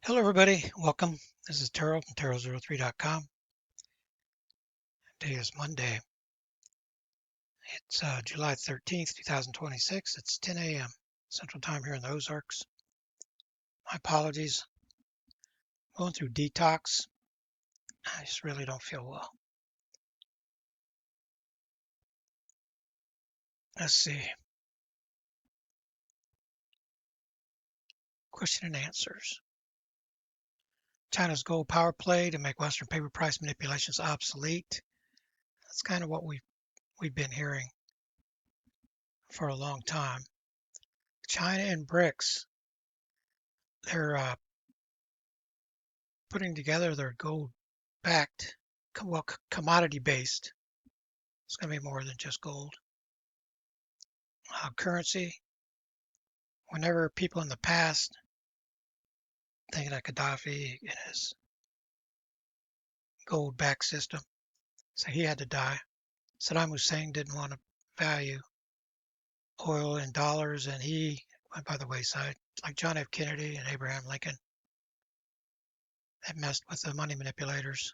Hello, everybody. Welcome. This is Terrell from Terrell03.com. Today is Monday. It's July 13th, 2026. It's 10 a.m. Central Time here in the Ozarks. My apologies. Going through detox. I just really don't feel well. Let's see. Question and answers. China's gold power play to make Western paper price manipulations obsolete. That's kind of what we've been hearing for a long time. China and BRICS, they're putting together their gold-backed, commodity-based. It's going to be more than just gold. Currency. Whenever people in the past, thinking of Gaddafi and his gold-backed system, so he had to die. Saddam Hussein didn't want to value oil in dollars, and he went by the wayside. Like John F. Kennedy and Abraham Lincoln, that messed with the money manipulators.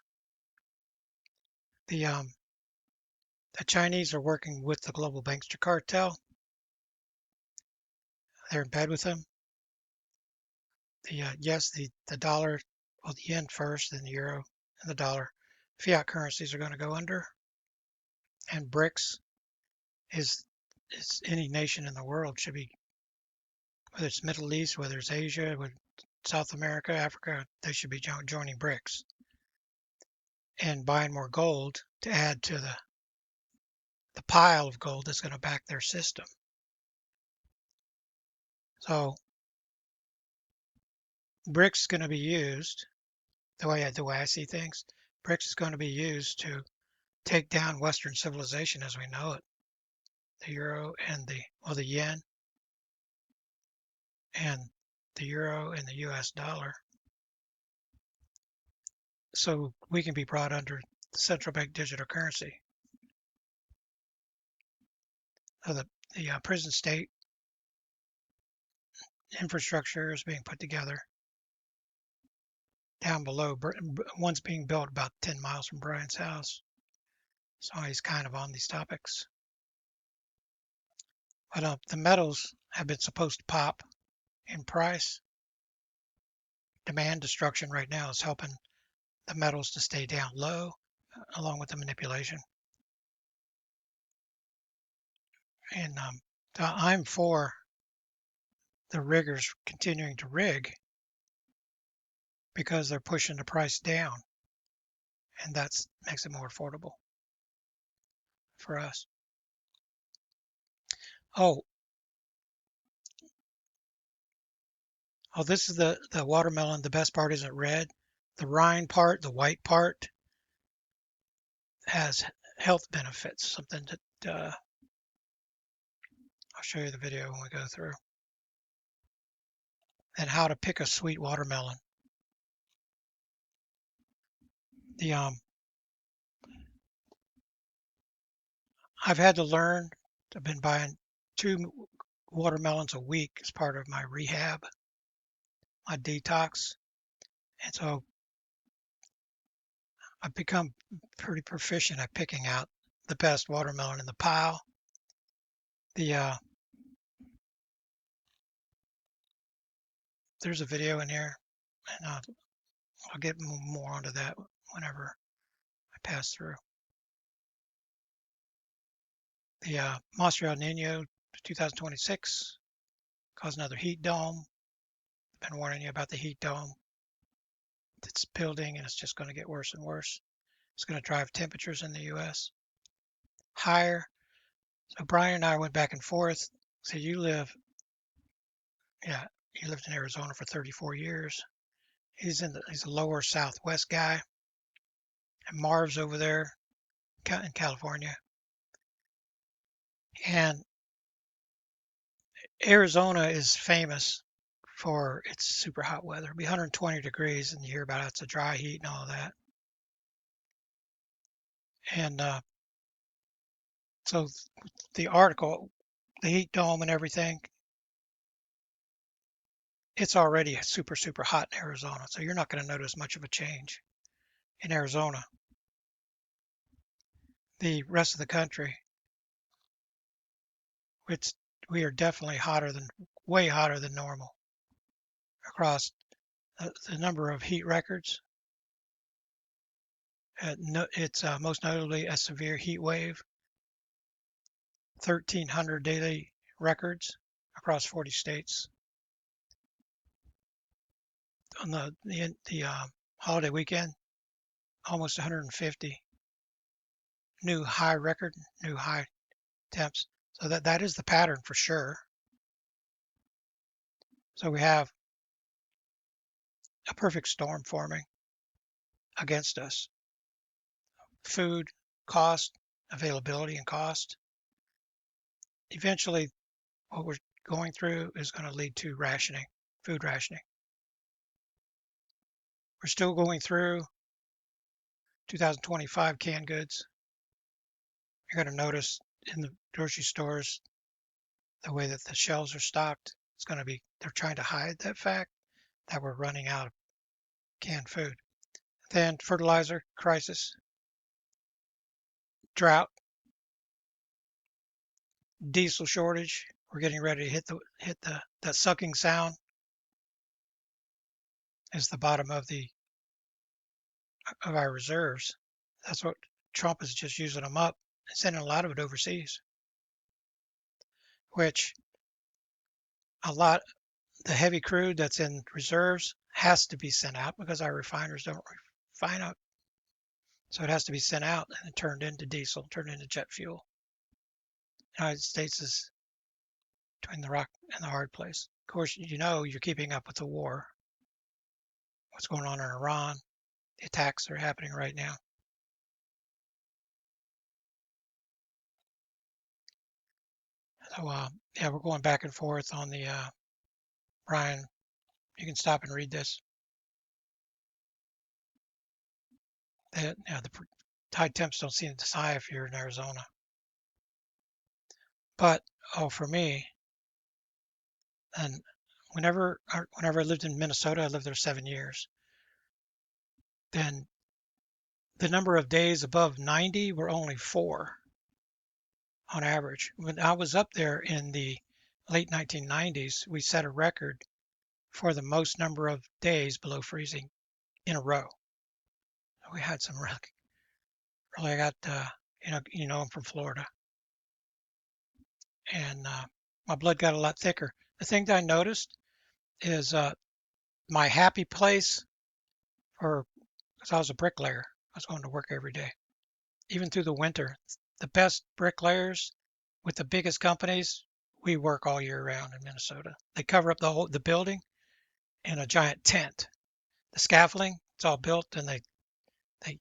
The Chinese are working with the global bankster cartel. They're in bed with them. The dollar, well, the yen first, then the euro and the dollar. Fiat currencies are going to go under, and BRICS is any nation in the world should be, whether it's Middle East, whether it's Asia, with South America, Africa, they should be joining BRICS and buying more gold to add to the pile of gold that's going to back their system. So BRICS is going to be used the way I see things. BRICS is going to be used to take down Western civilization as we know it. The euro and the yen and the euro and the US dollar. So we can be brought under the central bank digital currency. So the prison state infrastructure is being put together down below. One's being built about 10 miles from Brian's house. So he's kind of on these topics. But the metals have been supposed to pop in price. Demand destruction right now is helping the metals to stay down low, along with the manipulation. And I'm for the riggers continuing to rig because they're pushing the price down, and that makes it more affordable for us. Oh, this is the watermelon. The best part isn't red. The rind part, the white part, has health benefits, something that I'll show you the video when we go through. And how to pick a sweet watermelon. I've had to learn. I've been buying 2 watermelons a week as part of my rehab, my detox, and so I've become pretty proficient at picking out the best watermelon in the pile. There's a video in here, and I'll get more onto that whenever I pass through. The Monster El Nino 2026 caused another heat dome. I've been warning you about the heat dome. It's building, and it's just going to get worse and worse. It's going to drive temperatures in the U.S. higher. So Brian and I went back and forth. So you lived in Arizona for 34 years. He's a lower Southwest guy. And Marv's over there in California. And Arizona is famous for its super hot weather. It'll be 120 degrees, and you hear about it's a dry heat and all that. And so the article, the heat dome and everything, it's already super, super hot in Arizona, so you're not going to notice much of a change in Arizona. The rest of the country, it's we are definitely way hotter than normal across the number of heat records. It's most notably a severe heat wave, 1,300 daily records across 40 states. On the holiday weekend, almost 150 new high temps. So that is the pattern for sure. So we have a perfect storm forming against us. Food, cost, availability and cost. Eventually, what we're going through is going to lead to rationing, food rationing. We're still going through 2025 canned goods. You're going to notice in the grocery stores the way that the shelves are stocked. It's going to be, they're trying to hide that fact that we're running out of canned food. Then fertilizer crisis, drought, diesel shortage. We're getting ready to hit the that sucking sound is the bottom of our reserves. That's what Trump is just using them up and sending a lot of it overseas, which a lot the heavy crude that's in reserves has to be sent out because our refiners don't refine it. So it has to be sent out and turned into diesel, turned into jet fuel. The United States is between the rock and the hard place. Of course, you know you're keeping up with the war, what's going on in Iran, the attacks that are happening right now. So yeah, we're going back and forth on the Brian. You can stop and read this. The tide temps don't seem this high if you're in Arizona. But for me, and whenever I lived in Minnesota, I lived there 7 years. Then the number of days above 90 were only 4 on average. When I was up there in the late 1990s, we set a record for the most number of days below freezing in a row. We had some really got I'm from Florida, and my blood got a lot thicker. The thing that I noticed is my happy place, or because I was a bricklayer, I was going to work every day, even through the winter. The best bricklayers with the biggest companies, we work all year round in Minnesota. They cover up the building in a giant tent. The scaffolding, it's all built, and they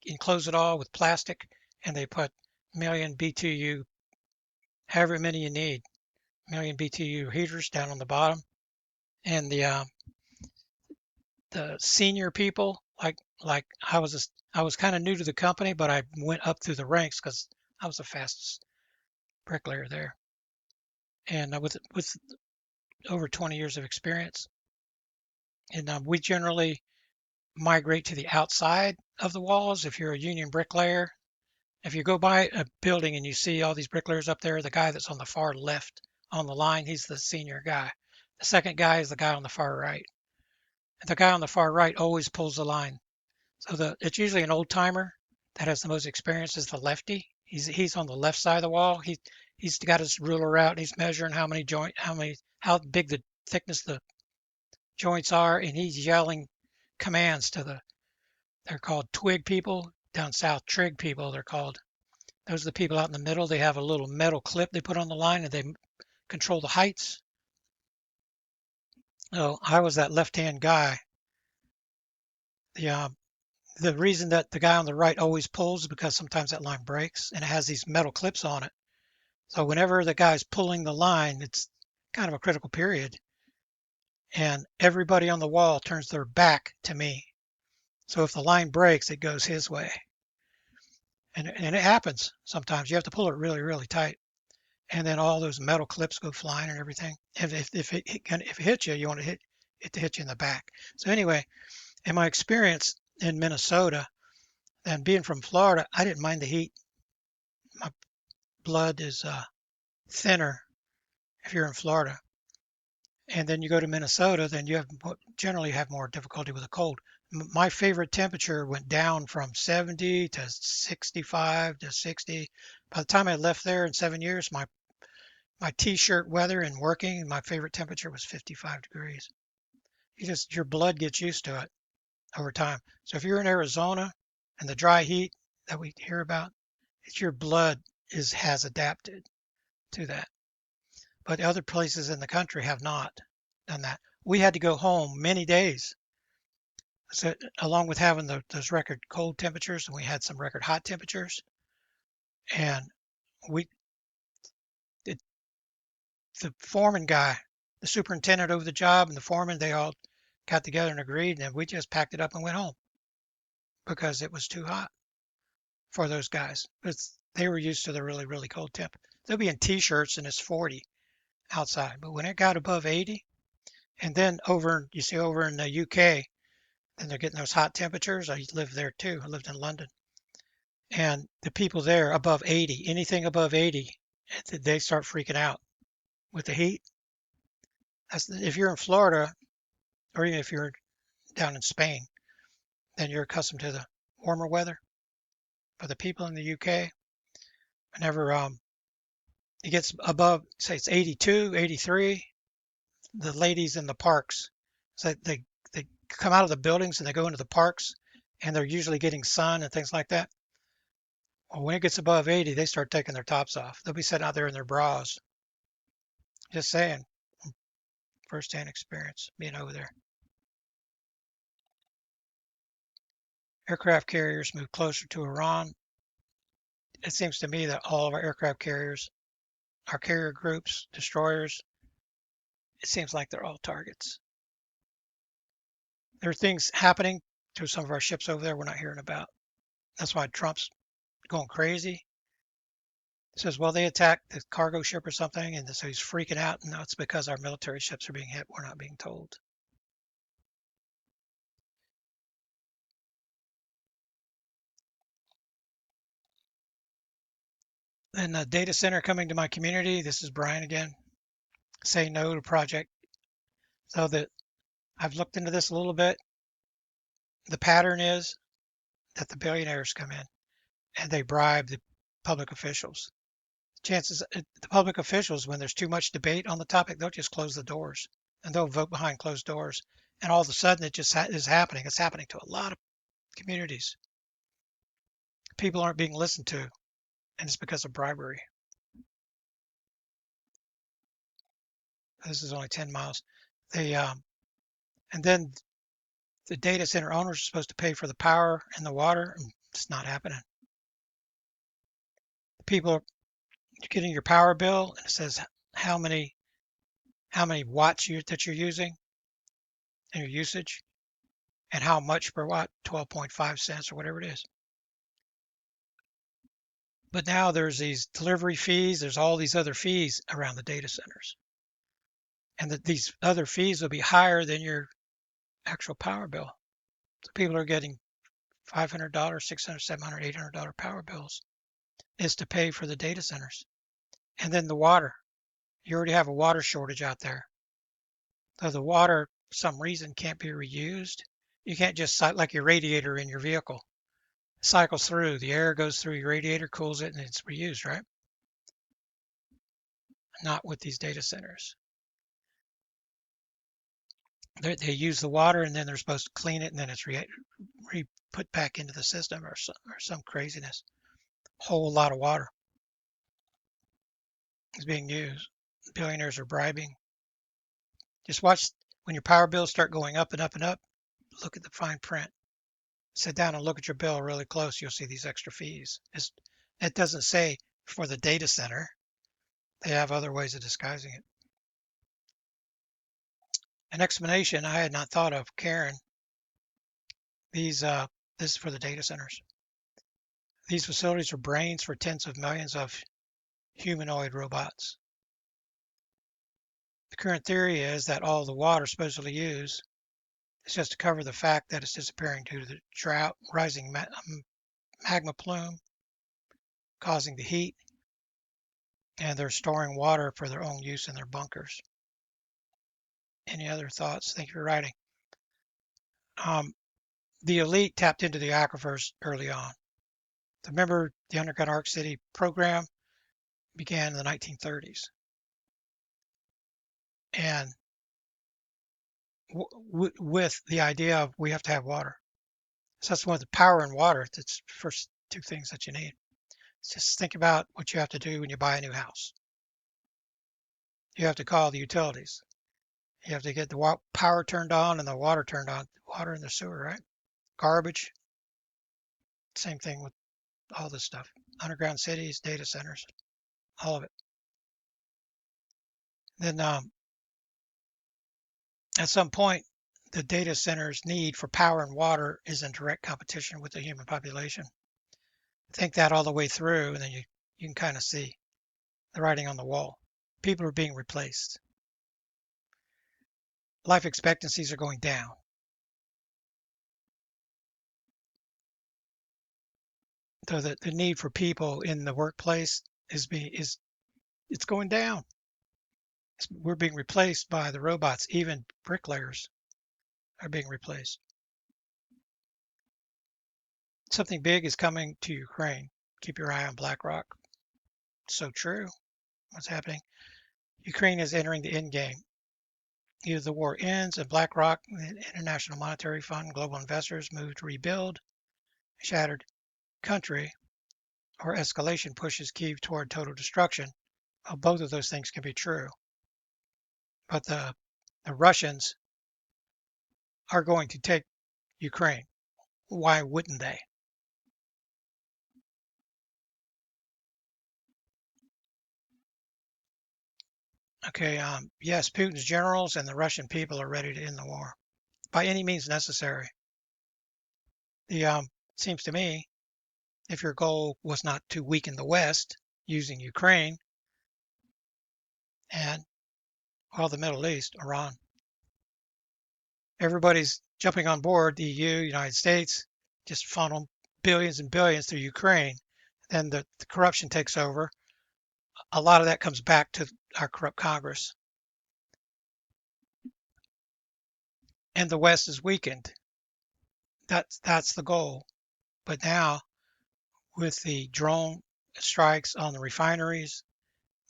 enclose it all with plastic, and they put million BTU, however many you need, million BTU heaters down on the bottom. And the senior people, like I was kind of new to the company, but I went up through the ranks because I was the fastest bricklayer there, and with over 20 years of experience. And we generally migrate to the outside of the walls. If you're a union bricklayer, if you go by a building and you see all these bricklayers up there, the guy that's on the far left on the line, he's the senior guy. The second guy is the guy on the far right. And the guy on the far right always pulls the line. So it's usually an old timer that has the most experience is the lefty. He's on the left side of the wall. He's got his ruler out. And he's measuring how big the thickness the joints are, and he's yelling commands to they're called twig people down south. Trig people they're called. Those are the people out in the middle. They have a little metal clip they put on the line, and they control the heights. So I was that left-hand guy. The the reason that the guy on the right always pulls is because sometimes that line breaks and it has these metal clips on it. So whenever the guy's pulling the line, it's kind of a critical period, and everybody on the wall turns their back to me. So if the line breaks, it goes his way, and it happens sometimes. You have to pull it really, really tight, and then all those metal clips go flying and everything. If it hits you, you want to it hit you in the back. So anyway, in my experience in Minnesota and being from Florida, I didn't mind the heat. My blood is thinner if you're in Florida. And then you go to Minnesota, then you have generally have more difficulty with the cold. My favorite temperature went down from 70 to 65 to 60. By the time I left there in 7 years, my t-shirt weather and working, my favorite temperature was 55 degrees. Your blood gets used to it over time. So if you're in Arizona and the dry heat that we hear about, it's your blood has adapted to that. But other places in the country have not done that. We had to go home many days. So along with having those record cold temperatures, and we had some record hot temperatures, and we it, the foreman guy, the superintendent over the job, and the foreman, they all got together and agreed, and we just packed it up and went home because it was too hot for those guys. They were used to the really, really cold temp. They'll be in t-shirts and it's 40 outside. But when it got above 80, and then you see over in the UK, then they're getting those hot temperatures. I lived there too. I lived in London. And the people there above 80, anything above 80, they start freaking out with the heat. If you're in Florida, or even if you're down in Spain, then you're accustomed to the warmer weather. But the people in the UK, whenever it gets above, say it's 82, 83, the ladies in the parks, so they come out of the buildings and they go into the parks, and they're usually getting sun and things like that. Well, when it gets above 80, they start taking their tops off. They'll be sitting out there in their bras. Just saying, first-hand experience being over there. Aircraft carriers move closer to Iran. It seems to me that all of our aircraft carriers, our carrier groups, destroyers, it seems like they're all targets. There are things happening to some of our ships over there we're not hearing about. That's why Trump's going crazy. He says, well, they attacked the cargo ship or something, and so he's freaking out. No, it's because our military ships are being hit. We're not being told. Then the data center coming to my community. This is Brian again. Say no to project. So that I've looked into this a little bit. The pattern is that the billionaires come in and they bribe the public officials. The public officials, when there's too much debate on the topic, they'll just close the doors and they'll vote behind closed doors. And all of a sudden, it just is happening. It's happening to a lot of communities. People aren't being listened to, and it's because of bribery. This is only 10 miles. And then the data center owners are supposed to pay for the power and the water, and it's not happening. People are getting your power bill, and it says how many watts that you're using and your usage, and how much per watt, 12.5 cents or whatever it is. But now there's these delivery fees, there's all these other fees around the data centers. And that these other fees will be higher than your actual power bill. So people are getting $500, $600, $700, $800 power bills is to pay for the data centers. And then the water. You already have a water shortage out there. So the water, for some reason, can't be reused. You can't just like your radiator in your vehicle. It cycles through. The air goes through your radiator, cools it, and it's reused, right? Not with these data centers. They use the water, and then they're supposed to clean it, and then it's put back into the system or some craziness. A whole lot of water is being used. Billionaires are bribing. Just watch when your power bills start going up and up and up. Look at the fine print. Sit down and look at your bill really close. You'll see these extra fees. It doesn't say for the data center. They have other ways of disguising it. An explanation I had not thought of, Karen. This is for the data centers. These facilities are brains for tens of millions of humanoid robots. The current theory is that all the water supposedly used is just to cover the fact that it's disappearing due to the drought, rising magma plume causing the heat, and they're storing water for their own use in their bunkers. Any other thoughts? Thank you for writing. The elite tapped into the aquifers early on. Remember, the Underground Arc City program began in the 1930s. And with the idea of we have to have water. So that's one of the power in water. That's the first two things that you need. Just think about what you have to do when you buy a new house. You have to call the utilities. You have to get the power turned on and the water turned on. Water in the sewer, right? Garbage. Same thing with all this stuff. Underground cities, data centers, all of it. Then at some point, the data center's need for power and water is in direct competition with the human population. Think that all the way through, and then you can kind of see the writing on the wall. People are being replaced. Life expectancies are going down. So the need for people in the workplace is it's going down. We're being replaced by the robots. Even bricklayers are being replaced. Something big is coming to Ukraine. Keep your eye on BlackRock. So true. What's happening? Ukraine is entering the end game. Either the war ends and BlackRock, the International Monetary Fund, global investors move to rebuild a shattered country, or escalation pushes Kyiv toward total destruction. Well, both of those things can be true. But the Russians are going to take Ukraine. Why wouldn't they? Okay, yes, Putin's generals and the Russian people are ready to end the war by any means necessary. The seems to me, if your goal was not to weaken the West using Ukraine and the Middle East, Iran, everybody's jumping on board. The EU, United States, just funnel billions and billions through Ukraine. Then the corruption takes over. A lot of that comes back to our corrupt Congress. And the West is weakened. That's the goal. But now, with the drone strikes on the refineries,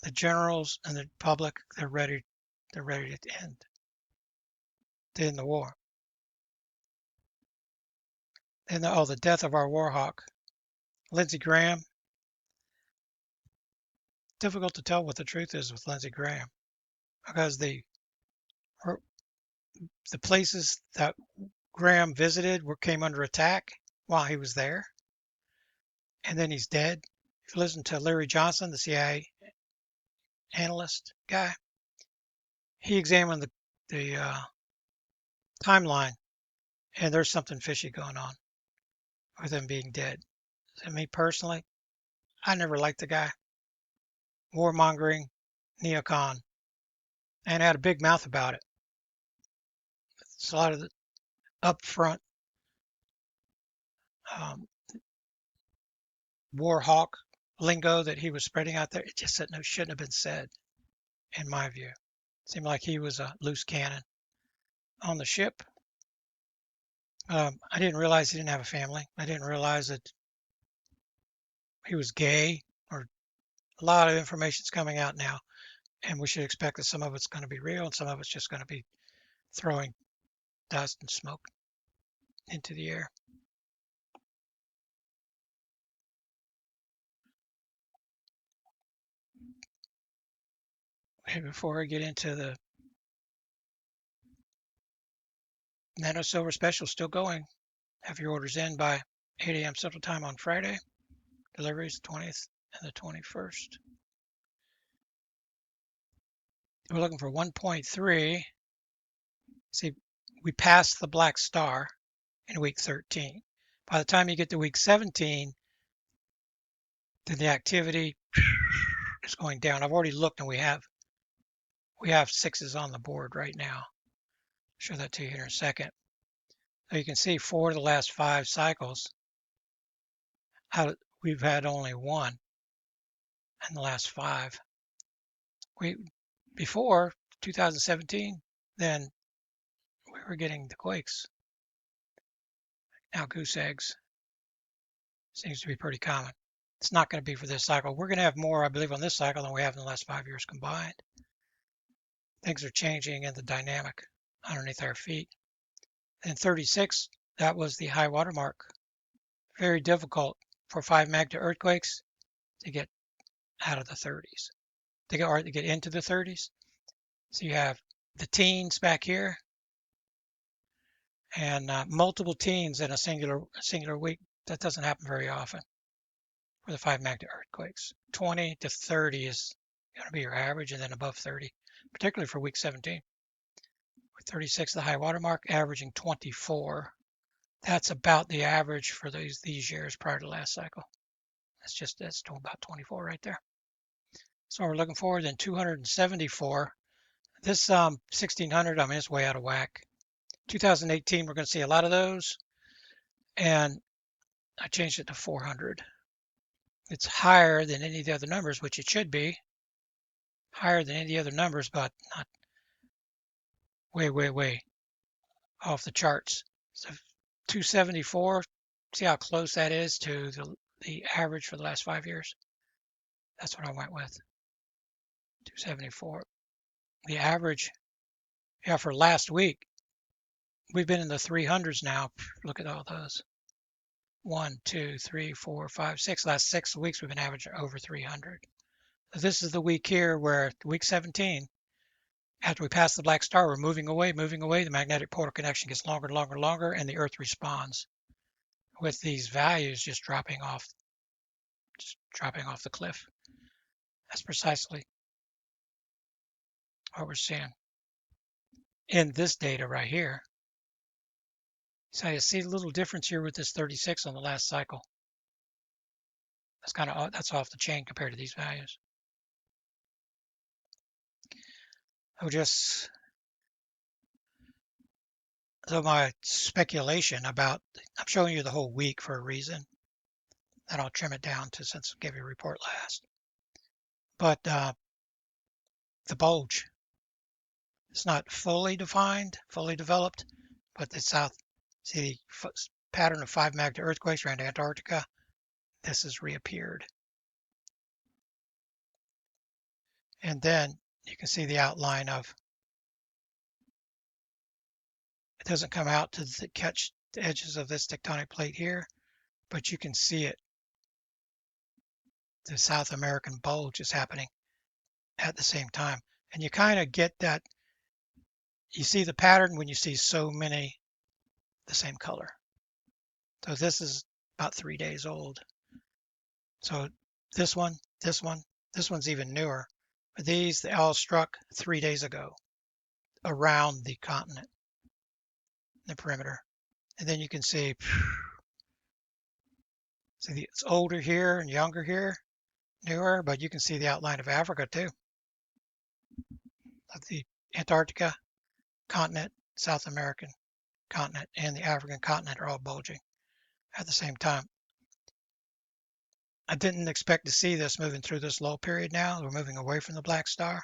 the generals and the public, they're ready to end the war. And the death of our war hawk, Lindsey Graham. Difficult to tell what the truth is with Lindsey Graham, because the places that Graham visited came under attack while he was there, and then he's dead. If you listen to Larry Johnson, the CIA analyst guy, he examined the timeline, and there's something fishy going on with him being dead. And me personally, I never liked the guy. Warmongering, neocon, and had a big mouth about it. It's a lot of the upfront war hawk lingo that he was spreading out there. It just shouldn't have been said, in my view. It seemed like he was a loose cannon on the ship. I didn't realize he didn't have a family. I didn't realize that he was gay, or a lot of information's coming out now, and we should expect that some of it's going to be real and some of it's just going to be throwing dust and smoke into the air. Hey, before I get into the Nano Silver special, still going. Have your orders in by 8 a.m. Central Time on Friday. Deliveries 20th and the 21st. We're looking for 1.3. See, we passed the black star in week 13. By the time you get to week 17, then the activity is going down. I've already looked, and we have We have sixes on the board right now. I'll show that to you here in a second. So you can see 4 of the last 5 cycles, we've had only 1 in the last 5. Before 2017, then we were getting the quakes. Now goose eggs seems to be pretty common. It's not going to be for this cycle. We're going to have more, I believe, on this cycle than we have in the last 5 years combined. Things are changing in the dynamic underneath our feet. In 36, that was the high water mark. Very difficult for 5 magnet earthquakes to get out of the 30s, to get into the 30s. So you have the teens back here, and multiple teens in a singular week. That doesn't happen very often for the 5 magnet earthquakes. 20 to 30 is going to be your average, and then above 30, particularly for week 17. With 36, the high water mark, averaging 24. That's about the average for these years prior to last cycle. That's about 24 right there. So we're looking forward in 274. This 1600, I mean, it's way out of whack. 2018, we're going to see a lot of those, and I changed it to 400. It's higher than any of the other numbers, which it should be higher than any of the other numbers, but not way off the charts. So 274, see how close that is to the average for the last 5 years? That's what I went with, 274. The average, yeah, for last week, we've been in the 300s now. Look at all those. 1, 2, 3, 4, 5, 6. Last 6 weeks, we've been averaging over 300. So this is the week here where week 17, after we pass the black star, we're moving away. The magnetic polar connection gets longer, and the Earth responds with these values just dropping off the cliff. That's precisely what we're seeing in this data right here. So you see a little difference here with this 36 on the last cycle. That's off the chain compared to these values. So my speculation about, I'm showing you the whole week for a reason, and I'll trim it down to, since I gave you a report last. But the bulge, it's not fully defined, fully developed, but see the pattern of 5 magnet earthquakes around Antarctica. This has reappeared. And then you can see the outline of, it doesn't come out to catch the edges of this tectonic plate here, but you can see it. The South American bulge is happening at the same time. And you kind of get that, you see the pattern when you see so many the same color. So this is about 3 days old. So this one's even newer. But they all struck 3 days ago around the continent, the perimeter. And then you can see it's older here and younger here, newer, but you can see the outline of Africa too. Of the Antarctica continent, South American continent, and the African continent are all bulging at the same time. I didn't expect to see this moving through this low period now. We're moving away from the black star,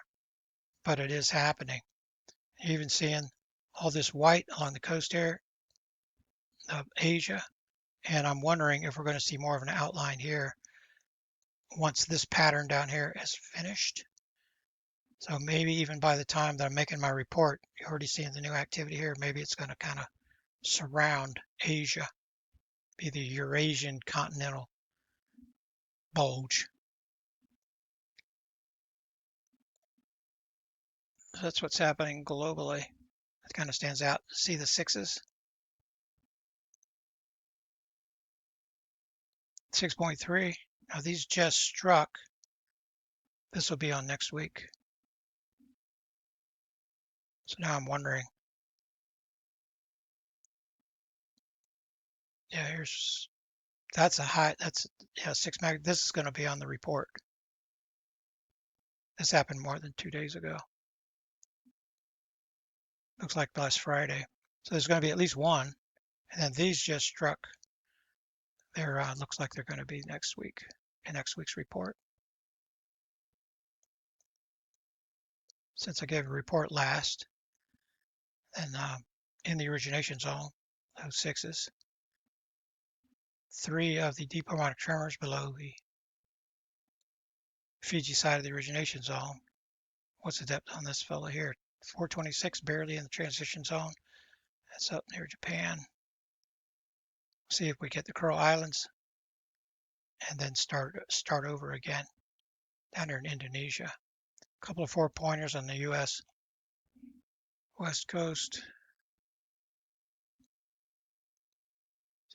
but it is happening. You're even seeing all this white along the coast here of Asia, and I'm wondering if we're going to see more of an outline here once this pattern down here is finished. So maybe even by the time that I'm making my report, you're already seeing the new activity here. Maybe it's going to kind of surround Asia, be the Eurasian continental bulge. So that's what's happening globally. It kind of stands out. See the 6s? 6.3. Now these just struck. This will be on next week. So now I'm wondering. Yeah, that's a high, 6 mag. This is going to be on the report. This happened more than 2 days ago. Looks like last Friday. So there's going to be at least one. And then these just struck. They're looks like they're going to be next week in next week's report. Since I gave a report last, and in the origination zone, those sixes, 3 of the deep harmonic tremors below the Fiji side of the origination zone. What's the depth on this fella here? 426, barely in the transition zone. That's up near Japan. See if we get the Kuril Islands, and then start over again down there in Indonesia. A couple of 4-pointers on the U.S. West Coast.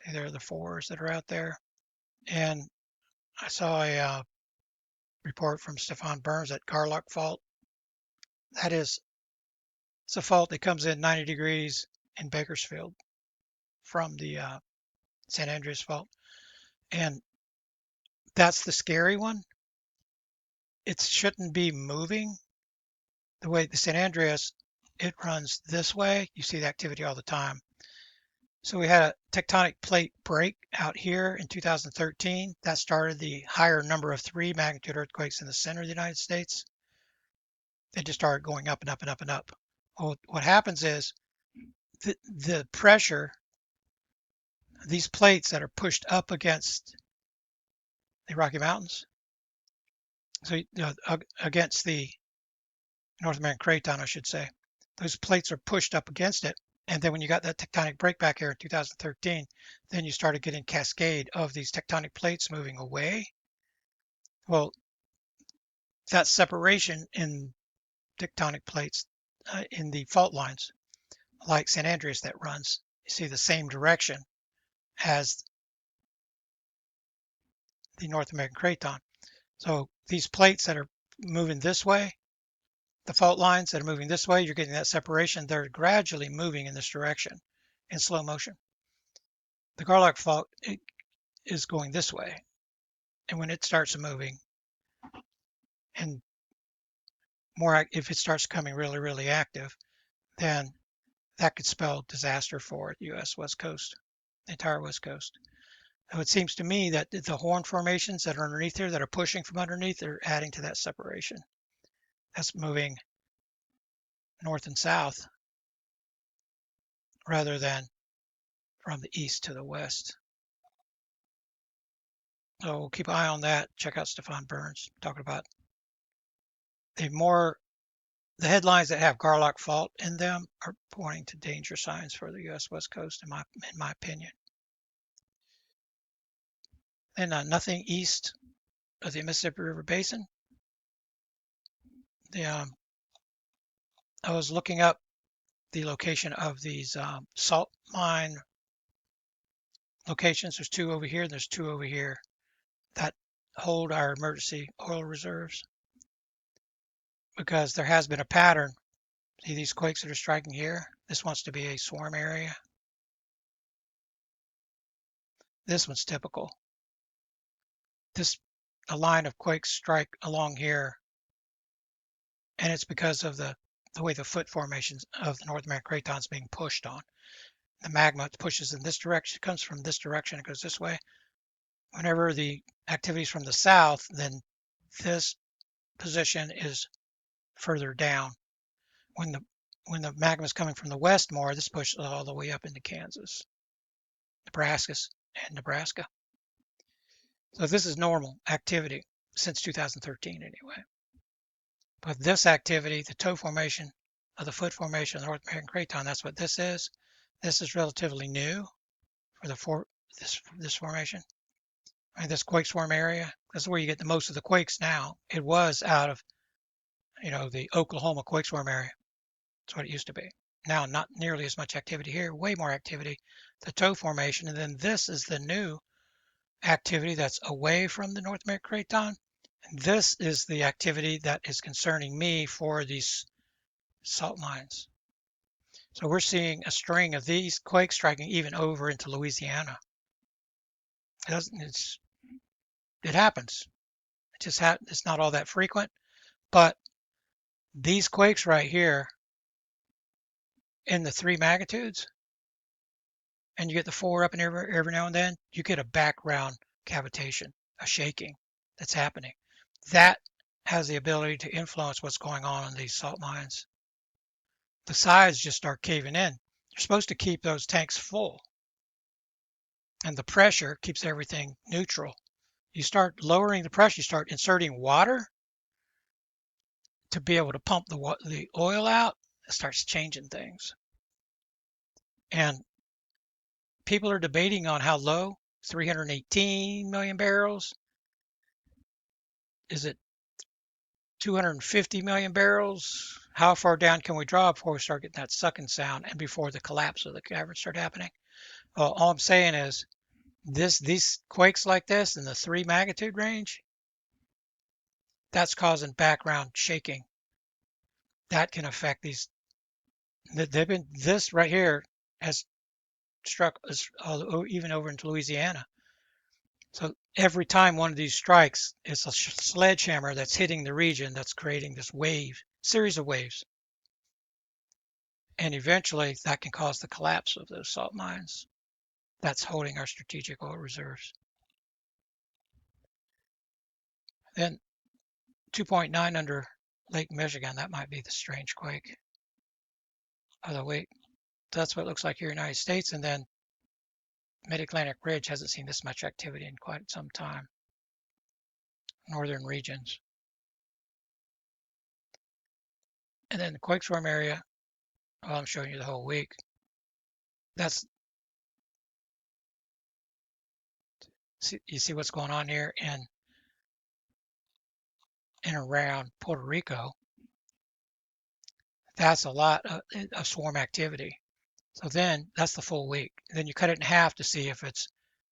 See, there are the 4s that are out there. And I saw a report from Stefan Burns at Garlock Fault. That is, it's a fault that comes in 90 degrees in Bakersfield from the San Andreas Fault. And that's the scary one. It shouldn't be moving the way the San Andreas, it runs this way. You see the activity all the time. So we had a tectonic plate break out here in 2013. That started the higher number of 3 magnitude earthquakes in the center of the United States. They just started going up and up and up and up. Well, what happens is the pressure, these plates that are pushed up against the Rocky Mountains, so against the North American Craton, I should say, those plates are pushed up against it. And then when you got that tectonic break back here in 2013, then you started getting cascade of these tectonic plates moving away. Well, that separation in tectonic plates in the fault lines, like San Andreas that runs, you see the same direction as the North American Craton. So these plates that are moving this way, the fault lines that are moving this way, you're getting that separation. They're gradually moving in this direction in slow motion. The Garlock Fault is going this way. And when it starts moving, and if it starts becoming really, really active, then that could spell disaster for the U.S. West Coast, the entire West Coast. So it seems to me that the horn formations that are underneath there that are pushing from underneath are adding to that separation. That's moving north and south rather than from the east to the west. So we'll keep an eye on that. Check out Stefan Burns talking about the headlines that have Garlock Fault in them are pointing to danger signs for the U.S. West Coast, in my opinion. And nothing east of the Mississippi River Basin. I was looking up the location of these salt mine locations. There's 2 over here. There's 2 over here that hold our emergency oil reserves, because there has been a pattern. See these quakes that are striking here? This wants to be a swarm area. This one's typical. A line of quakes strike along here, and it's because of the way the foot formations of the North American Craton is being pushed on. The magma pushes in this direction, comes from this direction, it goes this way. Whenever the activity is from the south, then this position is further down. When the magma is coming from the west more, this pushes all the way up into Kansas, Nebraska. So this is normal activity since 2013 anyway. But this activity, the toe formation of the foot formation of the North American Craton, that's what this is. This is relatively new for this formation. This quake swarm area. That's where you get the most of the quakes now. It was out of the Oklahoma quake swarm area. That's what it used to be. Now, not nearly as much activity here, way more activity, the toe formation. And then this is the new activity that's away from the North American Craton. And this is the activity that is concerning me for these salt mines. So we're seeing a string of these quakes striking even over into Louisiana. It happens. It's not all that frequent, but these quakes right here in the 3 magnitudes, and you get the 4 up and every now and then, you get a background cavitation, a shaking that's happening. That has the ability to influence what's going on in these salt mines. The sides just start caving in. You're supposed to keep those tanks full, and the pressure keeps everything neutral. You start lowering the pressure, you start inserting water to be able to pump the oil out, it starts changing things. And people are debating on how low, 318 million barrels. Is it 250 million barrels? How far down can we draw before we start getting that sucking sound and before the collapse of the caverns start happening? Well, all I'm saying is these quakes like this in the 3 magnitude range, that's causing background shaking. That can affect these. This right here has struck us even over into Louisiana. So every time one of these strikes, it's a sledgehammer that's hitting the region that's creating this series of waves. And eventually that can cause the collapse of those salt mines that's holding our strategic oil reserves. Then 2.9 under Lake Michigan, that might be the strange quake of the week. That's what it looks like here in the United States. And then Mid-Atlantic Ridge hasn't seen this much activity in quite some time. Northern regions. And then the quake swarm area, well, I'm showing you the whole week. You see what's going on here in and around Puerto Rico. That's a lot of swarm activity. So then that's the full week. Then you cut it in half to see if it's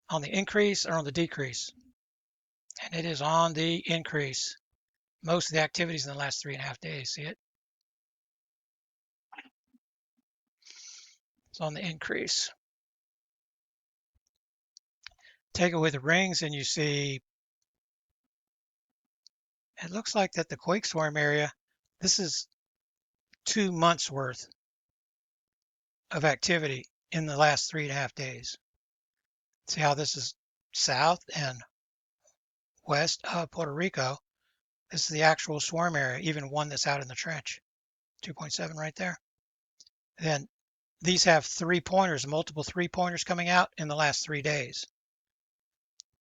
on the increase or on the decrease. And it is on the increase. Most of the activities in the last 3.5 days. See it? It's on the increase. Take it with the rings and you see it looks like that the quake swarm area, this is 2 months worth of activity in the last 3.5 days. See how this is south and west of Puerto Rico. This is the actual swarm area, even one that's out in the trench, 2.7 right there. Then these have 3-pointers, multiple 3-pointers coming out in the last 3 days.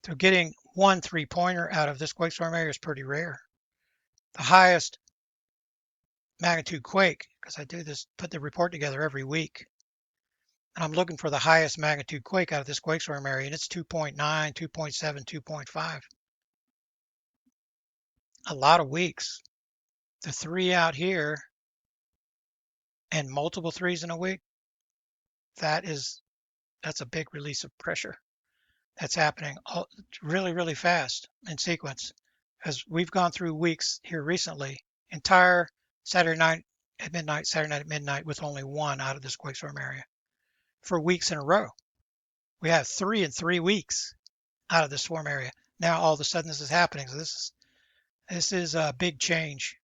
So getting one 3-pointer out of this quake swarm area is pretty rare. The highest magnitude quake, because I do this, put the report together every week, and I'm looking for the highest magnitude quake out of this quake swarm area, and it's 2.9, 2.7, 2.5. A lot of weeks. The 3 out here and multiple 3s in a week, that's a big release of pressure. That's happening really, really fast in sequence. As we've gone through weeks here recently, entire Saturday night at midnight, Saturday night at midnight with only one out of this quake swarm area for weeks in a row. We have 3 in 3 weeks out of the swarm area. Now all of a sudden this is happening. So this is a big change.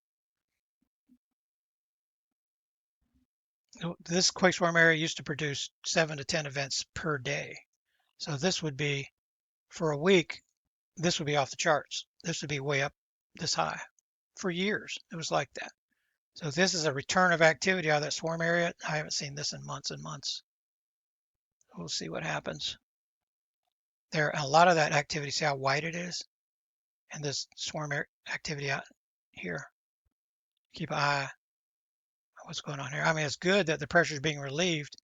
This quake swarm area used to produce 7 to 10 events per day. So this would be, for a week, this would be off the charts. This would be way up this high. For years, it was like that. So this is a return of activity out of that swarm area. I haven't seen this in months and months. We'll see what happens. There, a lot of that activity, see how white it is? And this swarm activity out here. Keep an eye on what's going on here. I mean, it's good that the pressure is being relieved.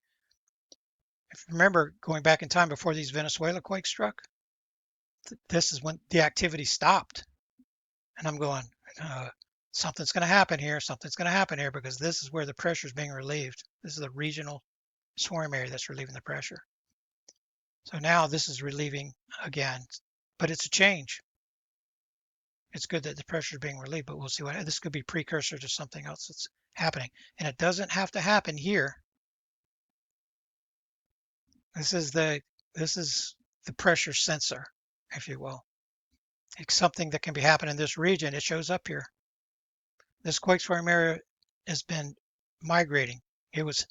If you remember, going back in time before these Venezuela quakes struck, this is when the activity stopped. And I'm going, something's going to happen here. Something's going to happen here because this is where the pressure is being relieved. This is the regional swarm area that's relieving the pressure. So now this is relieving again, but it's a change. It's good that the pressure is being relieved, but we'll see what this could be precursor to something else that's happening. And it doesn't have to happen here. This is the pressure sensor, if you will. It's something that can be happening in this region. It shows up here. This quake swarm area has been migrating. It was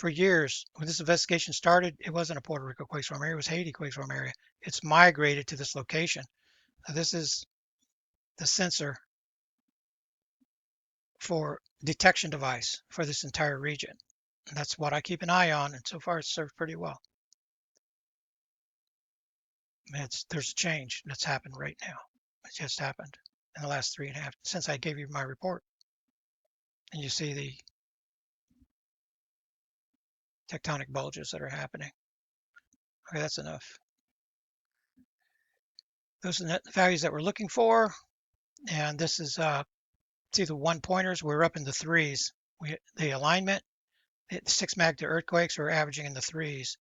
for years, when this investigation started, it wasn't a Puerto Rico quake swarm area, it was Haiti quake swarm area. It's migrated to this location. Now, this is the sensor for detection device for this entire region. And that's what I keep an eye on, and so far it's served pretty well. There's a change that's happened right now. It just happened in the last 3.5 since I gave you my report. And you see the tectonic bulges that are happening. Okay, that's enough. Those are the values that we're looking for. And this is, see the 1-pointers, we're up in the threes. The alignment, the 6 magnitude earthquakes, we're averaging in the threes.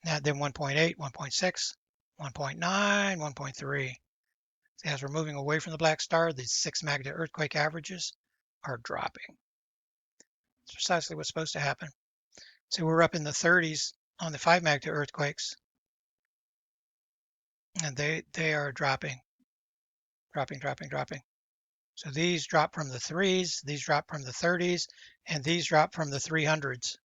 Now then 1.8, 1.6, 1.9, 1.3. As we're moving away from the black star, the 6 magnitude earthquake averages are dropping. It's precisely what's supposed to happen. So we're up in the 30s on the 5 magnitude earthquakes, and they are dropping. So these drop from the threes, these drop from the 30s, and these drop from the 300s.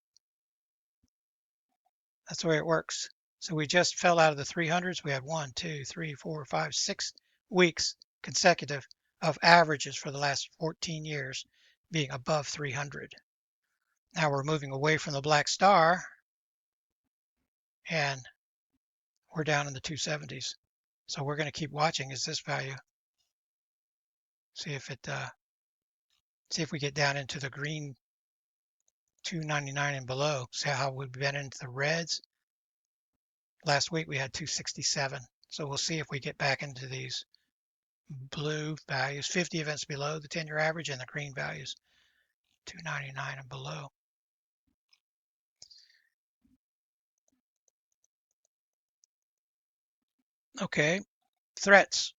That's the way it works. So we just fell out of the 300s. We had 1, 2, 3, 4, 5, 6 weeks consecutive of averages for the last 14 years being above 300. Now we're moving away from the black star, and we're down in the 270s. So we're going to keep watching is this value. See if we get down into the green 299 and below. See how we've been into the reds. Last week we had 267. So we'll see if we get back into these blue values, 50 events below the 10-year average, and the green values, 299 and below. Okay, threats.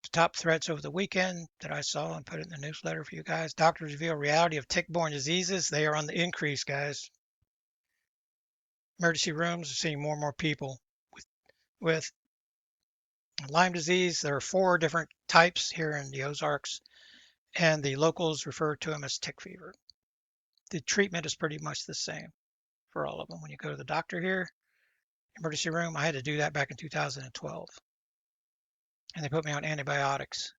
The top threats over the weekend that I saw and put it in the newsletter for you guys. Doctors reveal reality of tick-borne diseases. They are on the increase, guys. Emergency rooms are seeing more and more people with Lyme disease. There are 4 different types here in the Ozarks, and the locals refer to them as tick fever. The treatment is pretty much the same for all of them. When you go to the doctor here, emergency room, I had to do that back in 2012. And they put me on antibiotics.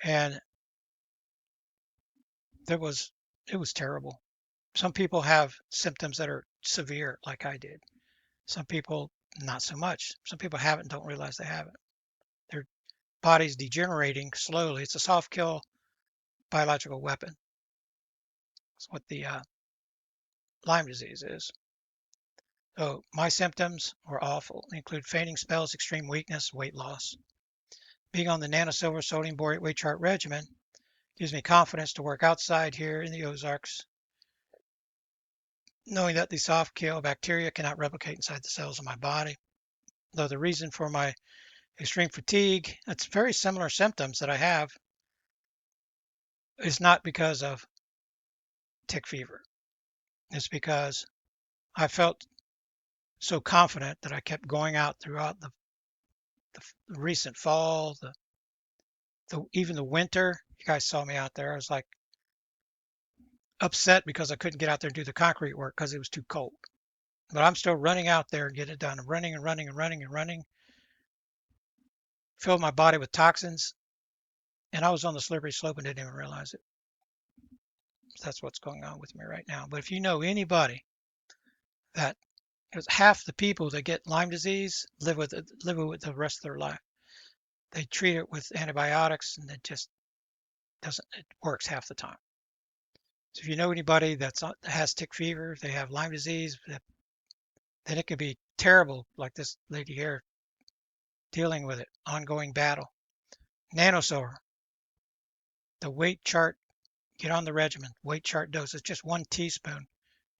And it was terrible. Some people have symptoms that are severe, like I did. Some people, not so much. Some people have it and don't realize they have it. Their body's degenerating slowly. It's a soft kill biological weapon. That's what the Lyme disease is. So my symptoms were awful. They include fainting spells, extreme weakness, weight loss. Being on the nanosilver sodium borate weight chart regimen gives me confidence to work outside here in the Ozarks, knowing that the soft kill bacteria cannot replicate inside the cells of my body. Though the reason for my extreme fatigue, it's very similar symptoms that I have, is not because of tick fever. It's because I felt so confident that I kept going out throughout the recent fall, even the winter. You guys saw me out there. I was like upset because I couldn't get out there and do the concrete work because it was too cold. But I'm still running out there and get it done. I'm running and running and running and running. Filled my body with toxins, and I was on the slippery slope and didn't even realize it. So that's what's going on with me right now. But if you know anybody that, because half the people that get Lyme disease live with it the rest of their life. They treat it with antibiotics, and it just doesn't. It works half the time. So if you know anybody that has tick fever, they have Lyme disease, then it could be terrible, like this lady here dealing with it, ongoing battle. Nanosilver, the weight chart, get on the regimen. Weight chart dose is just 1 teaspoon.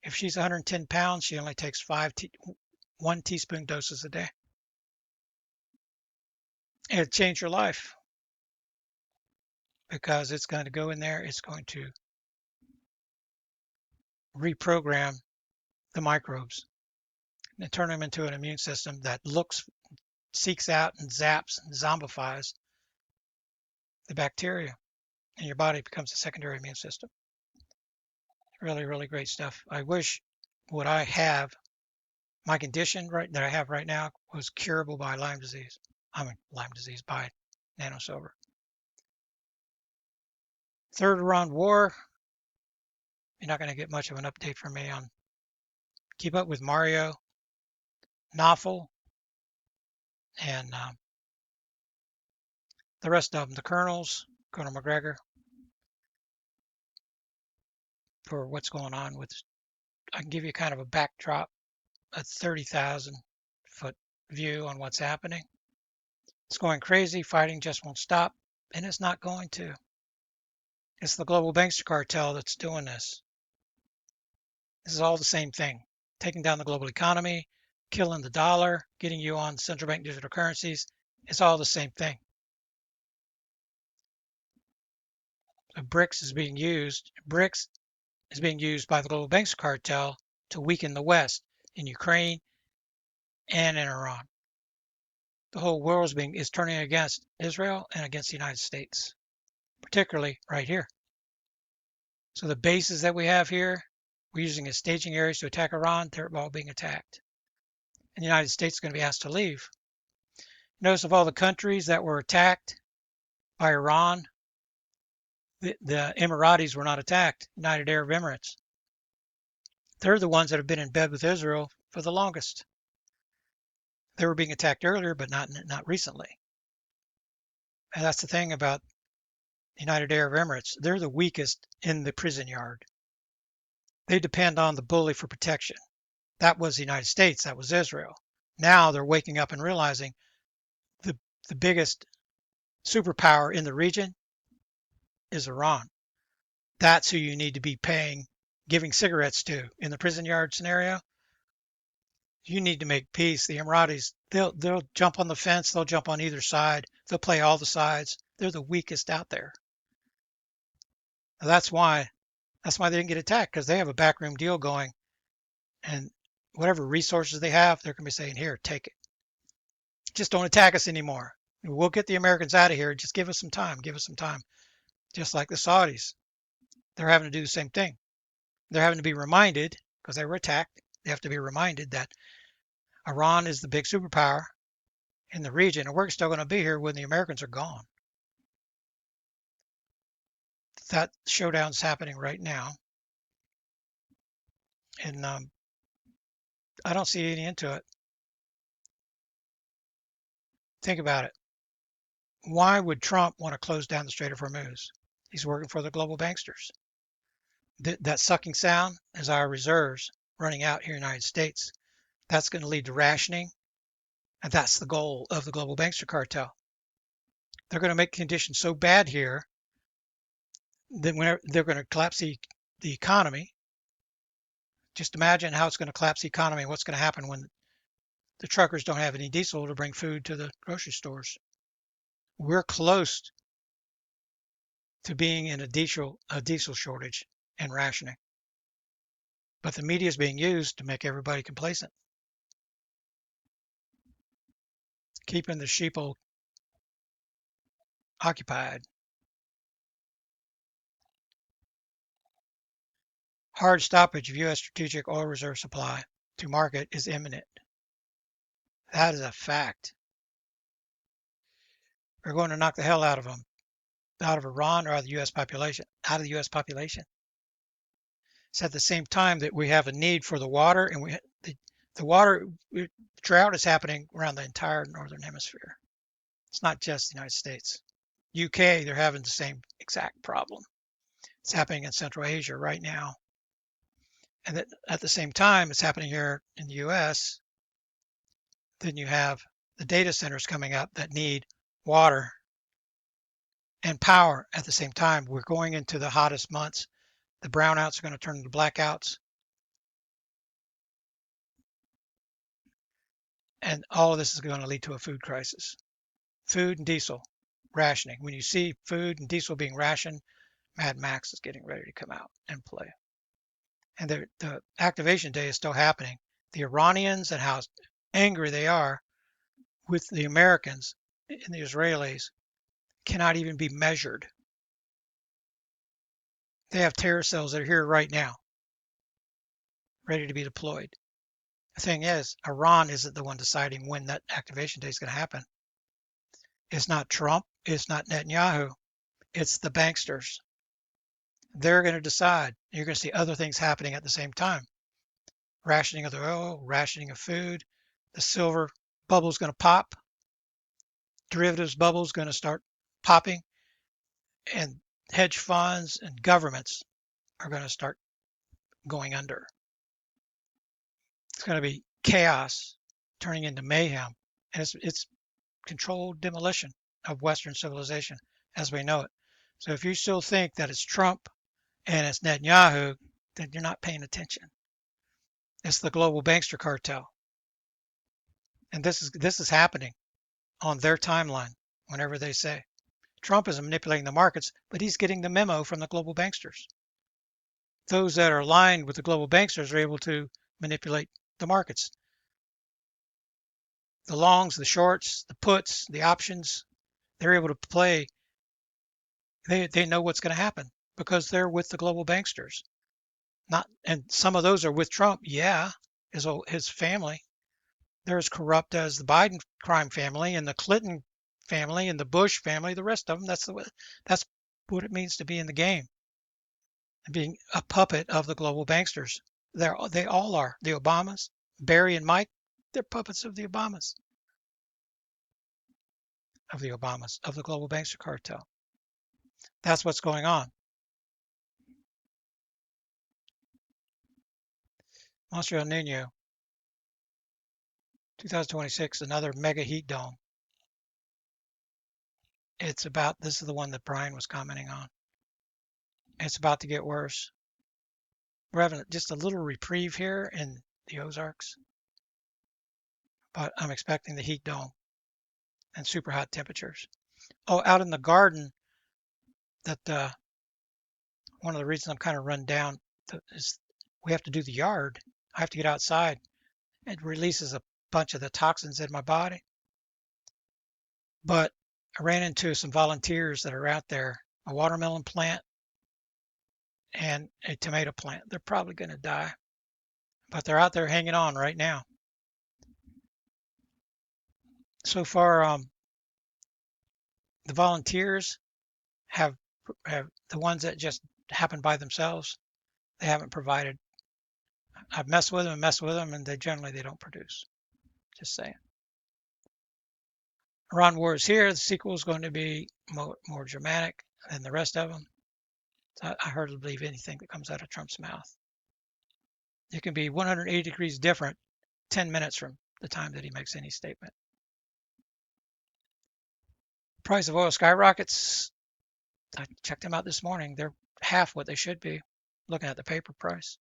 If she's 110 pounds, she only takes 1 teaspoon doses a day. It'll change your life because it's going to go in there. It's going to reprogram the microbes and turn them into an immune system that seeks out and zaps and zombifies the bacteria, and your body becomes a secondary immune system. Really, really great stuff. I wish what I have, my condition that I have right now was curable by Lyme disease. I mean, Lyme disease by nanosilver. Third Iran war, you're not going to get much of an update from me on Keep Up with Mario, Knopfel, and the rest of them, the colonels, Colonel McGregor, for what's going on with. I can give you kind of a backdrop, a 30,000 foot view on what's happening. It's going crazy. Fighting just won't stop, and it's not going to. It's the global bankster cartel that's doing this. This is all the same thing. Taking down the global economy, killing the dollar, getting you on central bank digital currencies. It's all the same thing. So BRICS is being used. BRICS is being used by the global bankster cartel to weaken the West in Ukraine and in Iran. The whole world is turning against Israel and against the United States, particularly right here. So the bases that we have here, we're using as staging areas to attack Iran. They're all being attacked. And the United States is going to be asked to leave. Notice of all the countries that were attacked by Iran, the Emiratis were not attacked, United Arab Emirates. They're the ones that have been in bed with Israel for the longest. They were being attacked earlier, but not recently. And that's the thing about the United Arab Emirates. They're the weakest in the prison yard. They depend on the bully for protection. That was the United States. That was Israel. Now they're waking up and realizing the biggest superpower in the region is Iran. That's who you need to be giving cigarettes to in the prison yard scenario. You need to make peace. The Emiratis, they'll jump on the fence. They'll jump on either side. They'll play all the sides. They're the weakest out there. That's why they didn't get attacked, because they have a backroom deal going, and whatever resources they have, they're going to be saying, here, take it. Just don't attack us anymore. We'll get the Americans out of here. Just give us some time. Give us some time. Just like the Saudis. They're having to do the same thing. They're having to be reminded, because they were attacked, they have to be reminded that Iran is the big superpower in the region, and we're still going to be here when the Americans are gone. That showdown's happening right now. And I don't see any into it. Think about it. Why would Trump want to close down the Strait of Hormuz? He's working for the global banksters. That sucking sound is our reserves running out here in the United States. That's going to lead to rationing, and that's the goal of the global bankster cartel. They're going to make conditions so bad here that when they're going to collapse the economy. Just imagine how it's going to collapse the economy and what's going to happen when the truckers don't have any diesel to bring food to the grocery stores. We're close to being in a diesel shortage and rationing. But the media is being used to make everybody complacent, keeping the sheeple occupied. Hard stoppage of U.S. strategic oil reserve supply to market is imminent. That is a fact. We're going to knock the hell out of them, out of Iran or out of the U.S. population, out of the U.S. population. It's at the same time that we have a need for the water, and the water drought is happening around the entire northern hemisphere. It's not just the United States. UK, they're having the same exact problem. It's happening in Central Asia right now. And at the same time, it's happening here in the US. Then you have the data centers coming up that need water and power at the same time. We're going into the hottest months. The brownouts are going to turn into blackouts. And all of this is going to lead to a food crisis. Food and diesel rationing. When you see food and diesel being rationed, Mad Max is getting ready to come out and play. And the activation day is still happening. The Iranians and how angry they are with the Americans and the Israelis cannot even be measured. They have terror cells that are here right now. ready to be deployed. The thing is, Iran isn't the one deciding when that activation date is going to happen. It's not Trump. It's not Netanyahu. It's the banksters. They're going to decide. You're going to see other things happening at the same time. Rationing of the oil, rationing of food. The silver bubble is going to pop. Derivatives bubble is going to start popping. And hedge funds and governments are going to start going under. It's going to be chaos turning into mayhem. And it's controlled demolition of Western civilization as we know it. So if you still think that it's Trump and it's Netanyahu, then you're not paying attention. It's the global bankster cartel. And this is happening on their timeline whenever they say. Trump is manipulating the markets, but he's getting the memo from the global banksters. Those that are aligned with the global banksters are able to manipulate the markets. The longs, the shorts, the puts, the options, they're able to play. They know what's going to happen because they're with the global banksters. Not, and some of those are with Trump. Yeah, his family. They're as corrupt as the Biden crime family and the Clinton family and the Bush family. The rest of them. That's what it means to be in the game, being a puppet of the global banksters. They all are. The Obamas, Barry and Mike, they're puppets of the Obamas, of the global bankster cartel. That's what's going on. Monster El Nino, 2026, another mega heat dome. This is the one that Brian was commenting on. It's about to get worse. We're having just a little reprieve here in the Ozarks, but I'm expecting the heat dome and super hot temperatures. Oh, out in the garden, that one of the reasons I'm kind of run down is we have to do the yard. I have to get outside. It releases a bunch of the toxins in my body. But I ran into some volunteers that are out there, a watermelon plant and a tomato plant. They're probably going to die, but they're out there hanging on right now. So far, the volunteers have the ones that just happen by themselves. They haven't provided. I've messed with them, and they don't produce. Just saying. Iran war is here. The sequel is going to be more dramatic than the rest of them. I hardly believe anything that comes out of Trump's mouth. It can be 180 degrees different 10 minutes from the time that he makes any statement. Price of oil skyrockets. I checked them out this morning. They're half what they should be, looking at the paper price.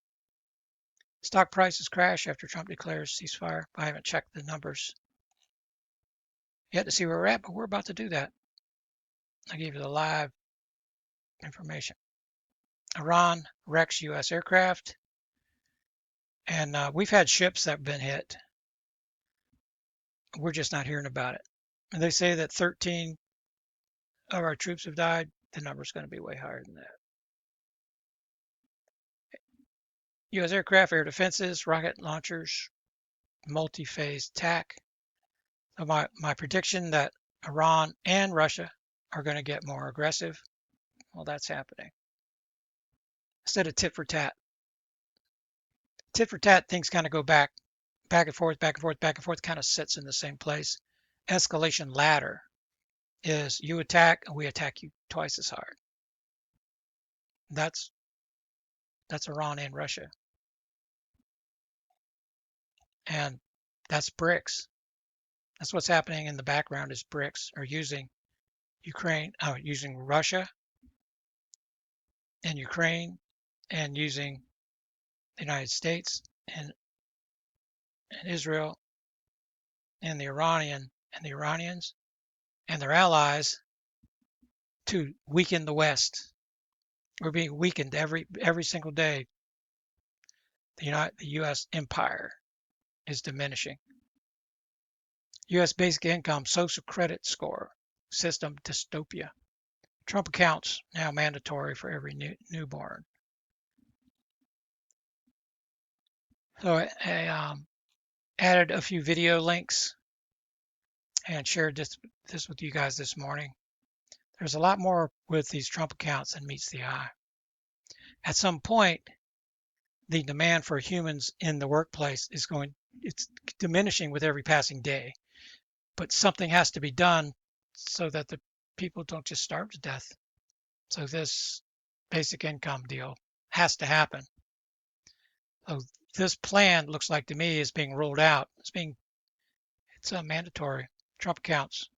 Stock prices crash after Trump declares ceasefire. I haven't checked the numbers yet to see where we're at, but we're about to do that. I gave you the live information. Iran wrecks U.S. aircraft, and we've had ships that have been hit. We're just not hearing about it. And they say that 13 of our troops have died. The number's going to be way higher than that. U.S. aircraft, air defenses, rocket launchers, multi-phase attack. So my prediction that Iran and Russia are going to get more aggressive, well, that's happening. Instead of tit for tat. Tit for tat, things kind of go back and forth, kind of sits in the same place. Escalation ladder is you attack and we attack you twice as hard. That's Iran and Russia. And that's BRICS. That's what's happening in the background is BRICS are using using Russia and Ukraine and using the United States and Israel and the Iranians and their allies to weaken the West. We're being weakened every single day. The U.S. empire is diminishing. U.S. basic income, social credit score, system dystopia. Trump accounts now mandatory for every newborn. So I added a few video links and shared this with you guys this morning. There's a lot more with these Trump accounts than meets the eye. At some point, the demand for humans in the workplace it's diminishing with every passing day. But something has to be done so that the people don't just starve to death. So this basic income deal has to happen. So this plan looks like to me is being rolled out. It's mandatory. Trump accounts,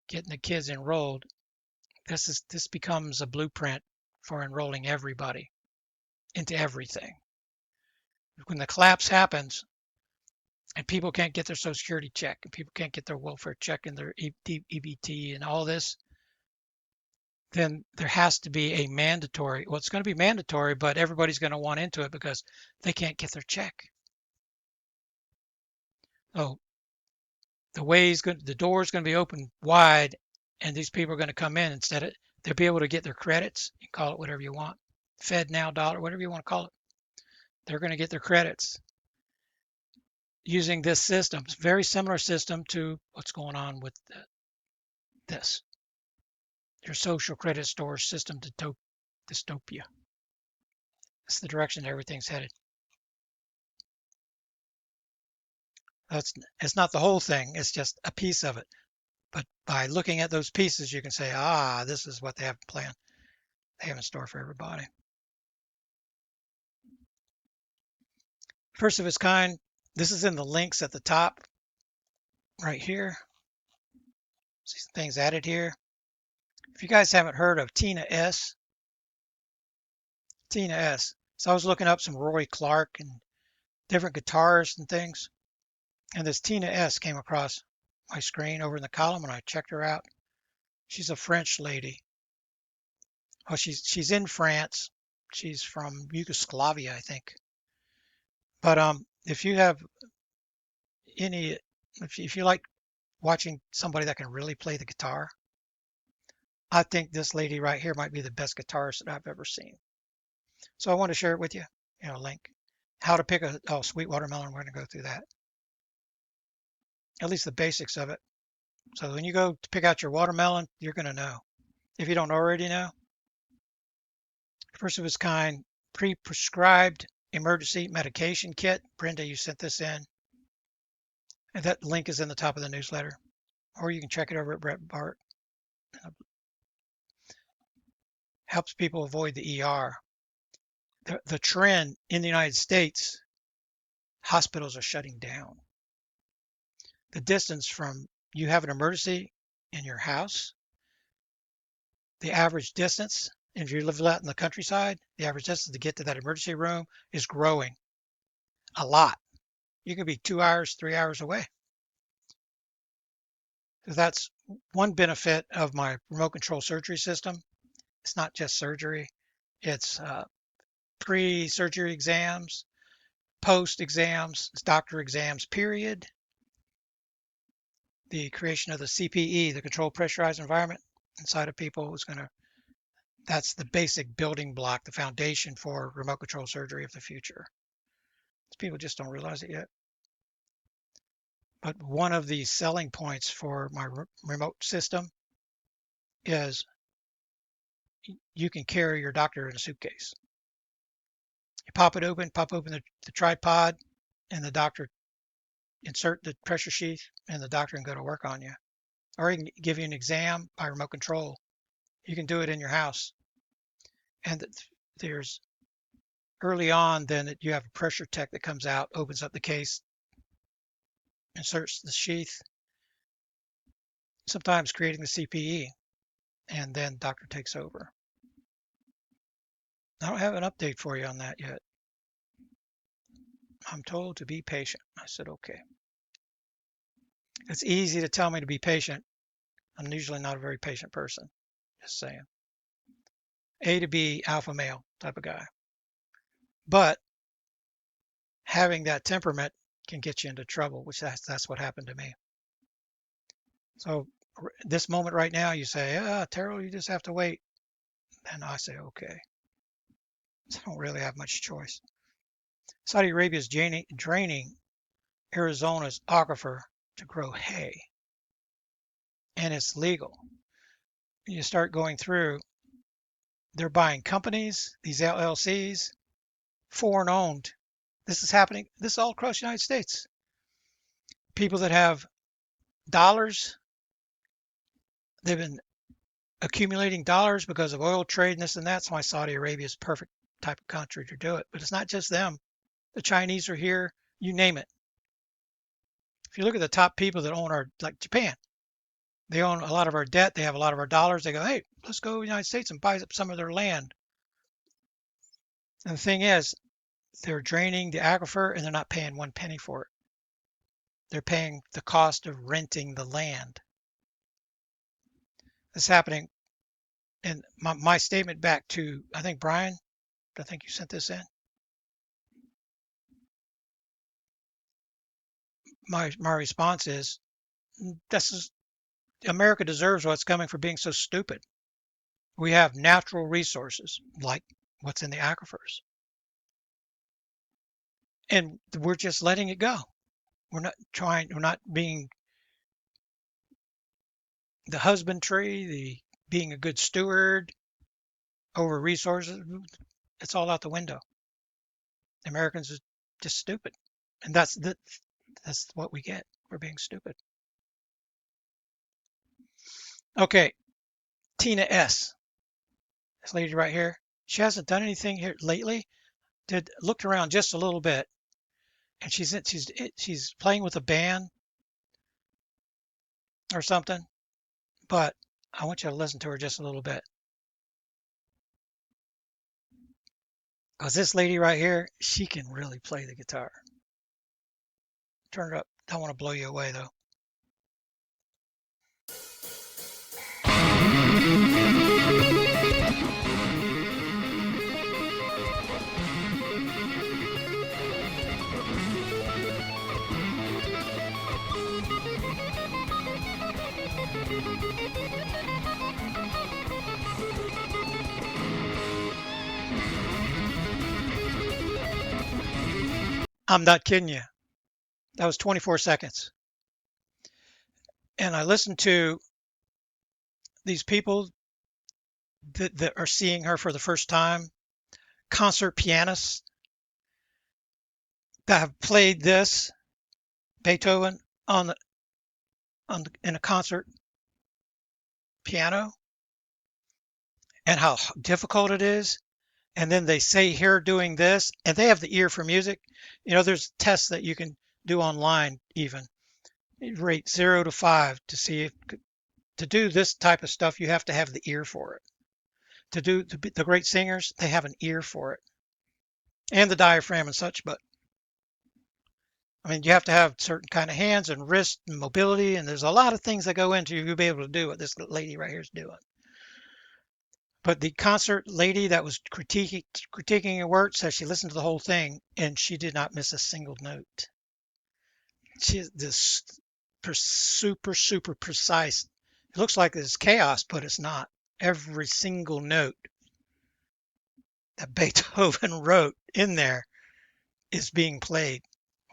getting the kids enrolled. This becomes a blueprint for enrolling everybody into everything. When the collapse happens and people can't get their Social Security check and people can't get their welfare check and their EBT and all this, then there has to be a mandatory. Well, it's going to be mandatory, but everybody's going to want into it because they can't get their check. So the door is going to be open wide, and these people are going to come in instead of they'll be able to get their credits. You call it whatever you want, Fed now dollar, whatever you want to call it. They're going to get their credits using this system. It's a very similar system to what's going on with this. Your social credit store system dystopia. That's the direction everything's headed. It's not the whole thing. It's just a piece of it. But by looking at those pieces, you can say, this is what they have planned. They have in store for everybody. First of its kind, this is in the links at the top right here. See some things added here. If you guys haven't heard of Tina S. So I was looking up some Roy Clark and different guitarists and things. And this Tina S came across my screen over in the column and I checked her out. She's a French lady. Oh, she's in France. She's from Yugoslavia, I think. But if you have any, if you like watching somebody that can really play the guitar, I think this lady right here might be the best guitarist that I've ever seen. So I want to share it with you. Link. How to pick a sweet watermelon. We're going to go through that. At least the basics of it. So when you go to pick out your watermelon, you're going to know. If you don't already know, first of its kind, pre-prescribed emergency medication kit. Brenda, you sent this in. And that link is in the top of the newsletter. Or you can check it over at Brett Bart. Helps people avoid the ER. The trend in the United States, hospitals are shutting down. The distance from you have an emergency in your house, the average distance, if you live out in the countryside, the average distance to get to that emergency room is growing a lot. You could be 2 hours, 3 hours away. So that's one benefit of my remote control surgery system. It's not just surgery. It's pre-surgery exams, post-exams, it's doctor exams, period. The creation of the CPE, the controlled pressurized environment inside of people that's the basic building block, the foundation for remote control surgery of the future. People just don't realize it yet. But one of the selling points for my remote system is you can carry your doctor in a suitcase. You pop open the tripod, and the doctor insert the pressure sheath, and the doctor can go to work on you. Or he can give you an exam by remote control. You can do it in your house. And there's early on, then you have a pressure tech that comes out, opens up the case, inserts the sheath, sometimes creating the CPE, and then doctor takes over. I don't have an update for you on that yet. I'm told to be patient. I said, okay. It's easy to tell me to be patient. I'm usually not a very patient person. Just saying. A to B, alpha male type of guy. But having that temperament can get you into trouble, which that's what happened to me. So this moment right now, you say, Terrell, you just have to wait. And I say, okay. So I don't really have much choice. Saudi Arabia is draining Arizona's aquifer to grow hay, and it's legal. You start going through, they're buying companies, these LLCs, foreign owned. This is happening. This is all across the United States. People that have dollars, they've been accumulating dollars because of oil trade and this and that. That's why Saudi Arabia is the perfect type of country to do it. But it's not just them. The Chinese are here. You name it. If you look at the top people that own like Japan, they own a lot of our debt. They have a lot of our dollars. They go, hey, let's go to the United States and buy up some of their land. And the thing is, they're draining the aquifer and they're not paying one penny for it. They're paying the cost of renting the land. It's happening. And my statement back to, I think, Brian, I think you sent this in. My response is, America deserves what's coming for being so stupid. We have natural resources like what's in the aquifers. And we're just letting it go. We're not being the husbandry, being a good steward over resources. It's all out the window. Americans are just stupid. And that's what we get. We're being stupid. Okay, Tina S. This lady right here. She hasn't done anything here lately. Looked around just a little bit, and she's playing with a band or something. But I want you to listen to her just a little bit. Because this lady right here, she can really play the guitar. Turn it up. Don't want to blow you away though. I'm not kidding you. That was 24 seconds. And I listened to these people that are seeing her for the first time, concert pianists that have played this Beethoven in a concert piano, and how difficult it is. And then they say here doing this, and they have the ear for music. You know, there's tests that you can do online even. You rate 0 to 5 to see if to do this type of stuff, you have to have the ear for it. To do the great singers, they have an ear for it, and the diaphragm and such. But I mean, you have to have certain kind of hands and wrist and mobility, and there's a lot of things that go into you to be able to do what this lady right here is doing. But the concert lady that was critiquing her work says she listened to the whole thing and she did not miss a single note. She is this super precise. It looks like there's chaos, but it's not. Every single note that Beethoven wrote in there is being played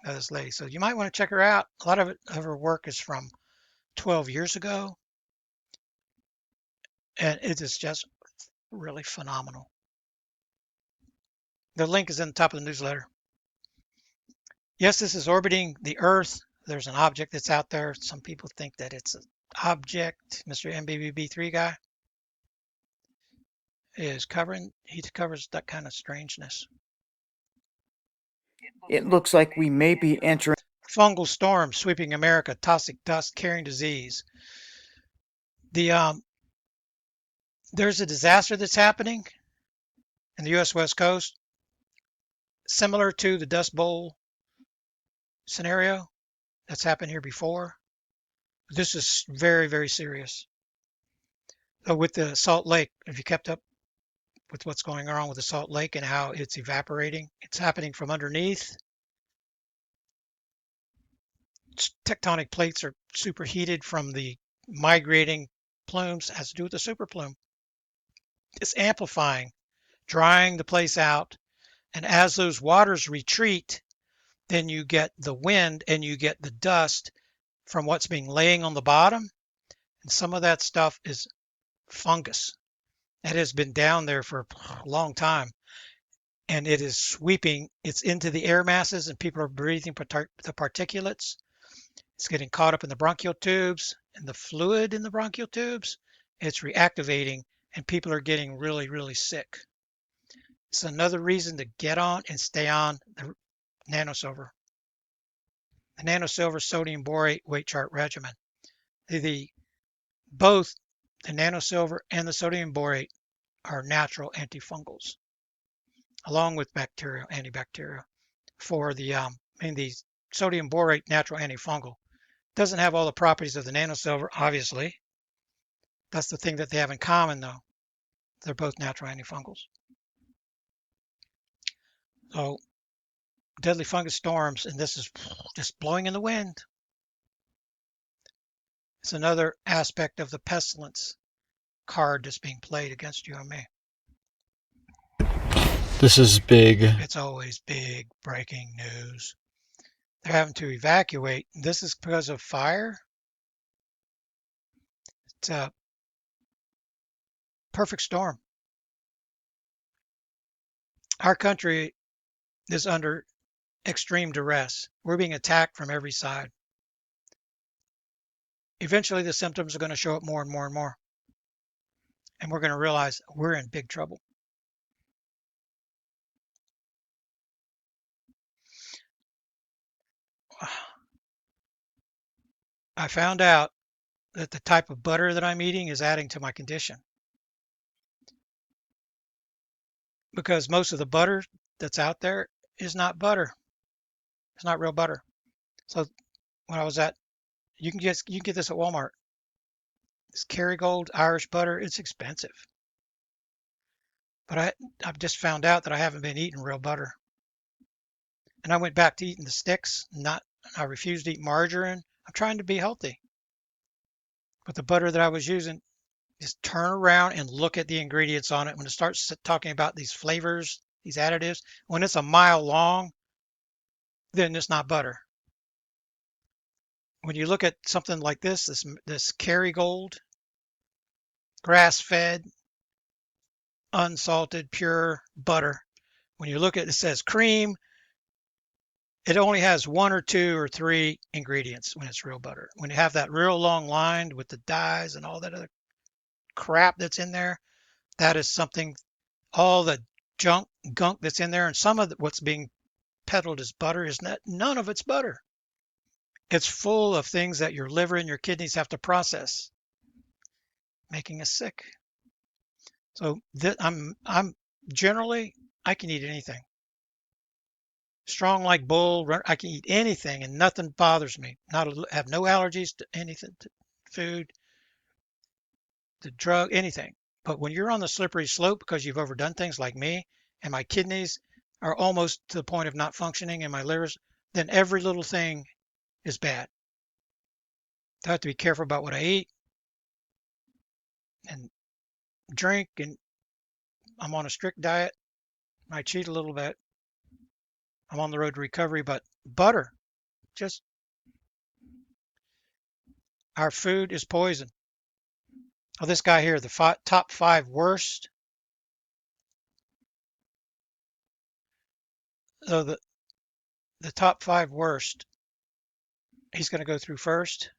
by this lady. So you might want to check her out. A lot of her work is from 12 years ago, and it is just really phenomenal. The link is in the top of the newsletter. Yes, this is orbiting the Earth. There's an object that's out there. Some people think that it's an object. Mr. MBBB3 guy is he covers that kind of strangeness. It looks like we may be entering Fungal storm sweeping America, toxic dust carrying disease. There's a disaster that's happening in the U.S. West Coast, similar to the Dust Bowl scenario that's happened here before. This is very serious. So with the Salt Lake, if you kept up with what's going on with the Salt Lake and how it's evaporating, it's happening from underneath. Tectonic plates are superheated from the migrating plumes. It has to do with the super plume. It's amplifying, drying the place out, And as those waters retreat, then you get the wind and you get the dust from what's being laying on the bottom. And some of that stuff is fungus that has been down there for a long time. And it is sweeping, it's into the air masses, and people are breathing the particulates. It's getting caught up in the bronchial tubes and the fluid in the bronchial tubes. It's reactivating, and people are getting really, really sick. It's another reason to get on and stay on the nanosilver. The nanosilver sodium borate weight chart regimen. The both the nanosilver and the sodium borate are natural antifungals, along with bacterial antibacterial. For the the sodium borate natural antifungal doesn't have all the properties of the nanosilver, obviously. That's the thing that they have in common, though. They're both natural antifungals. So deadly fungus storms, and this is just blowing in the wind. It's another aspect of the pestilence card that's being played against you and me. This is big. It's always big breaking news. They're having to evacuate. This is because of fire. It's a perfect storm. Our country is under extreme duress. We're being attacked from every side. Eventually, the symptoms are going to show up more and more and more. And we're going to realize we're in big trouble. I found out that the type of butter that I'm eating is adding to my condition. Because most of the butter that's out there is not butter. It's not real butter. So when I was at, you can get this at Walmart. This Kerrygold Irish butter, it's expensive. But I've just found out that I haven't been eating real butter. And I went back to eating the sticks. I refused to eat margarine. I'm trying to be healthy. But the butter that I was using, just turn around and look at the ingredients on it. When it starts talking about these flavors, these additives, when it's a mile long, then it's not butter. When you look at something like this Kerrygold, grass-fed, unsalted, pure butter, when you look at it, it says cream, it only has 1 or 2 or 3 ingredients when it's real butter. When you have that real long line with the dyes and all that other crap that's in there, that is something, all the gunk that's in there, and some of what's being peddled as butter is none of it's butter. It's full of things that your liver and your kidneys have to process, making us sick. So I'm generally, I can eat anything. Strong like bull, I can eat anything and nothing bothers me. Have no allergies to anything, to food, to drug, anything. But when you're on the slippery slope because you've overdone things like me, and my kidneys are almost to the point of not functioning and my liver's, then every little thing is bad. I have to be careful about what I eat and drink, and I'm on a strict diet. I cheat a little bit. I'm on the road to recovery, but butter, just our food is poison. Oh, this guy here, the top 5 worst. So the top 5 worst, he's going to go through first.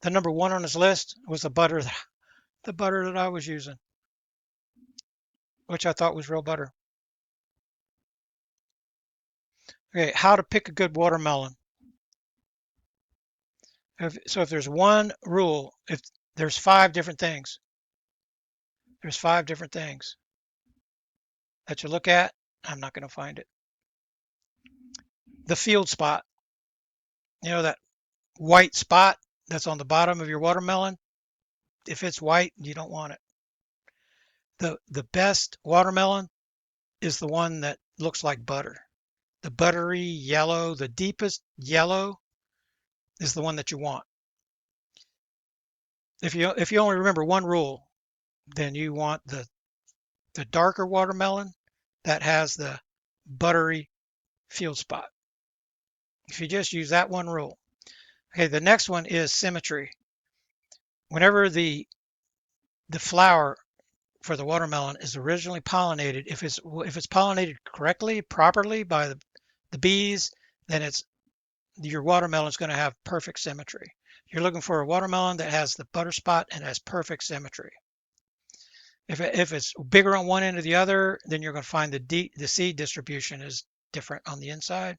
The number 1 on his list was the butter that I was using, which I thought was real butter. Okay, how to pick a good watermelon. So if there's one rule, if there's 5 different things, there's 5 different things that you look at. I'm not going to find it. The field spot, that white spot that's on the bottom of your watermelon. If it's white, you don't want it. The best watermelon is the one that looks like butter. The buttery yellow, the deepest yellow is the one that you want. If you only remember one rule, then you want the darker watermelon that has the buttery field spot. If you just use that one rule. Okay, the next one is symmetry. Whenever the flower for the watermelon is originally pollinated, if it's pollinated correctly, properly by the bees, then your watermelon is going to have perfect symmetry. You're looking for a watermelon that has the butter spot and has perfect symmetry. If it's bigger on one end or the other, then you're going to find the seed distribution is different on the inside.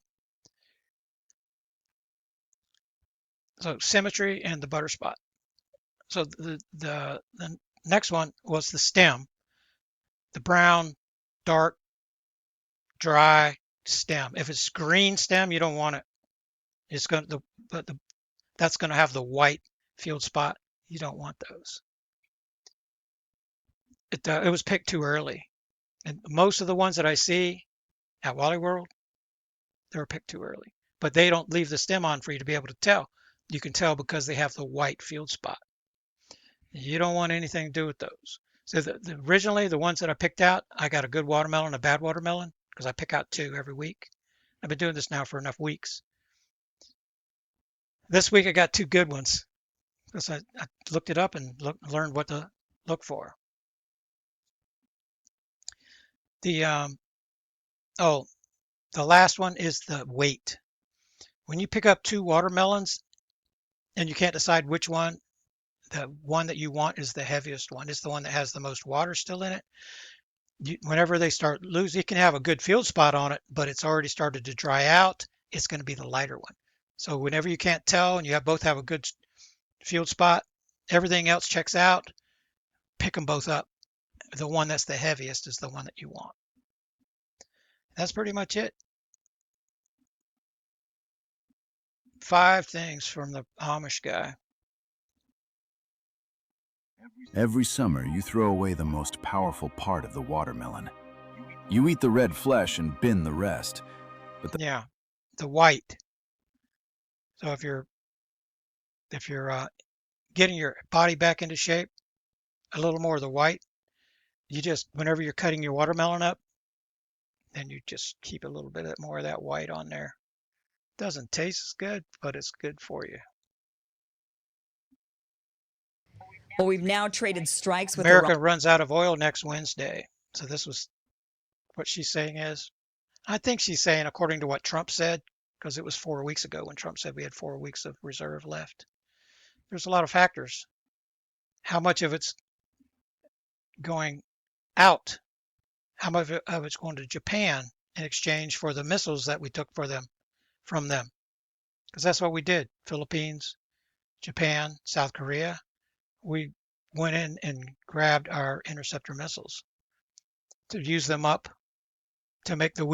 So symmetry and the butter spot. So the next one was the stem, the brown, dark, dry stem. If it's green stem, you don't want it. It's going to that's going to have the white field spot. You don't want those. It was picked too early, and most of the ones that I see at Wally World, they were picked too early. But they don't leave the stem on for you to be able to tell. You can tell because they have the white field spot. You don't want anything to do with those. So originally, the ones that I picked out, I got a good watermelon, a bad watermelon, because I pick out two every week. I've been doing this now for enough weeks. This week I got two good ones because I looked it up and learned what to look for. The oh, the last one is the weight. When you pick up two watermelons and you can't decide which one, the one that you want is the heaviest one. It's the one that has the most water still in it. Whenever they start losing, you can have a good field spot on it, but it's already started to dry out. It's going to be the lighter one. So whenever you can't tell and you both have a good field spot, everything else checks out, pick them both up. The one that's the heaviest is the one that you want. That's pretty much it. 5 things from the Amish guy. Every summer, you throw away the most powerful part of the watermelon. You eat the red flesh and bin the rest. Yeah, the white. So if you're getting your body back into shape, a little more of the white. You just whenever you're cutting your watermelon up, then you just keep a little bit more of that white on there. Doesn't taste as good, but it's good for you. Well, we've now traded strikes with Iran. America runs out of oil next Wednesday. So this was what she's saying is. I think she's saying according to what Trump said, because it was 4 weeks ago when Trump said we had 4 weeks of reserve left. There's a lot of factors. How much of it's going out? How much of it's going to Japan in exchange for the missiles that we took from them? Because that's what we did. Philippines, Japan, South Korea. We went in and grabbed our interceptor missiles to use them up to make the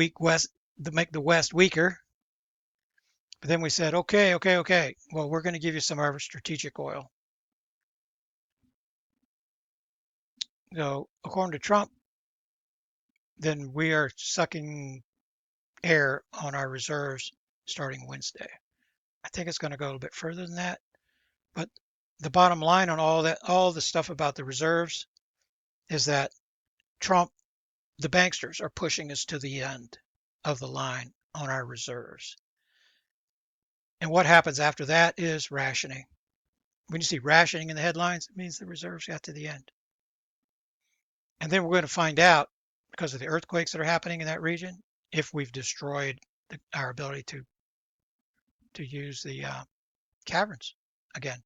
West weaker. But then we said, okay. Well, we're going to give you some of our strategic oil. So according to Trump, then we are sucking air on our reserves starting Wednesday. I think it's going to go a little bit further than that. But the bottom line on all the stuff about the reserves is that Trump, the banksters are pushing us to the end of the line on our reserves. And what happens after that is rationing. When you see rationing in the headlines, it means the reserves got to the end. And then we're going to find out, because of the earthquakes that are happening in that region, if we've destroyed our ability to use the caverns again.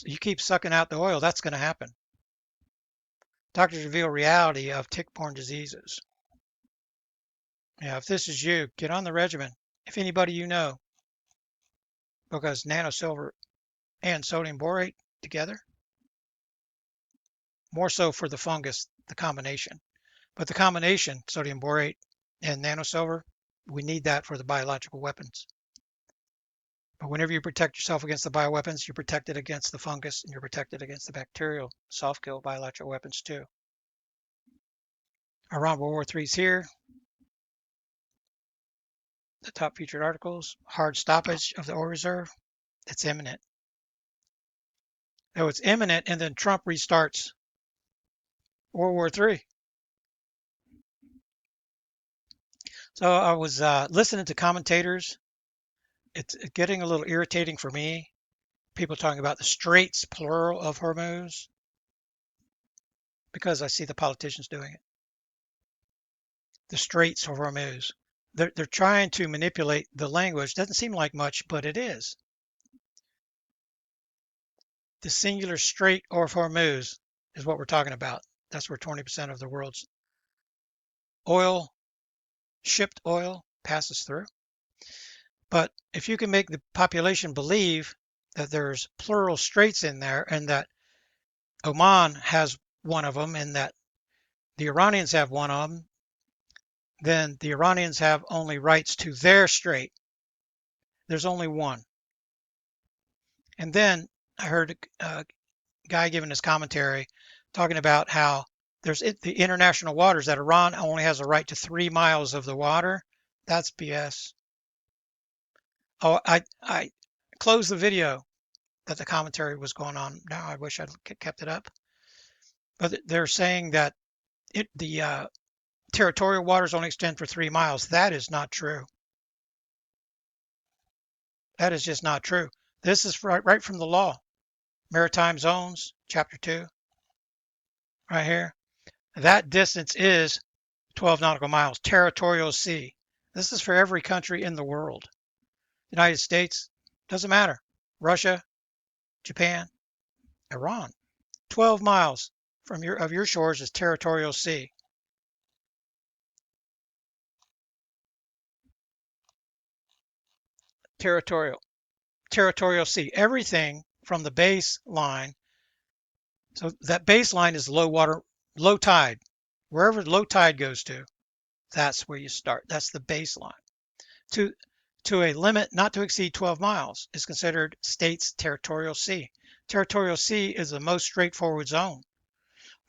You keep sucking out the oil, that's going to happen. Doctors reveal reality of tick-borne diseases. Yeah, if this is you, get on the regimen. If anybody you know, because nanosilver and sodium borate together, more so for the fungus, the combination. But the combination, sodium borate and nanosilver, we need that for the biological weapons. But whenever you protect yourself against the bioweapons, you're protected against the fungus and you're protected against the bacterial soft kill biological weapons too. Iran World War III is here. The top featured articles, hard stoppage of the oil reserve. It's imminent. So it's imminent, and then Trump restarts World War III. So I was listening to commentators. It's getting a little irritating for me. People talking about the straits, plural, of Hormuz, because I see the politicians doing it. The straits of Hormuz. They're trying to manipulate the language. Doesn't seem like much, but it is. The singular strait of Hormuz is what we're talking about. That's where 20% of the world's oil, shipped oil, passes through. But if you can make the population believe that there's plural straits in there and that Oman has one of them and that the Iranians have one of them, then the Iranians have only rights to their strait. There's only one. And then I heard a guy giving his commentary talking about how there's the international waters, that Iran only has a right to 3 miles of the water. That's BS. Oh, I closed the video that the commentary was going on. Now I wish I'd kept it up. But they're saying that the territorial waters only extend for 3 miles. That is not true. That is just not true. This is right from the law. Maritime zones, chapter 2, right here. That distance is 12 nautical miles, territorial sea. This is for every country in the world. United States, doesn't matter. Russia, Japan, Iran. 12 miles from your shores is territorial sea. Territorial sea. Everything from the baseline. So that baseline is low tide. Wherever low tide goes to, that's where you start. That's the baseline. To a limit not to exceed 12 miles is considered state's territorial sea. Territorial sea is the most straightforward zone.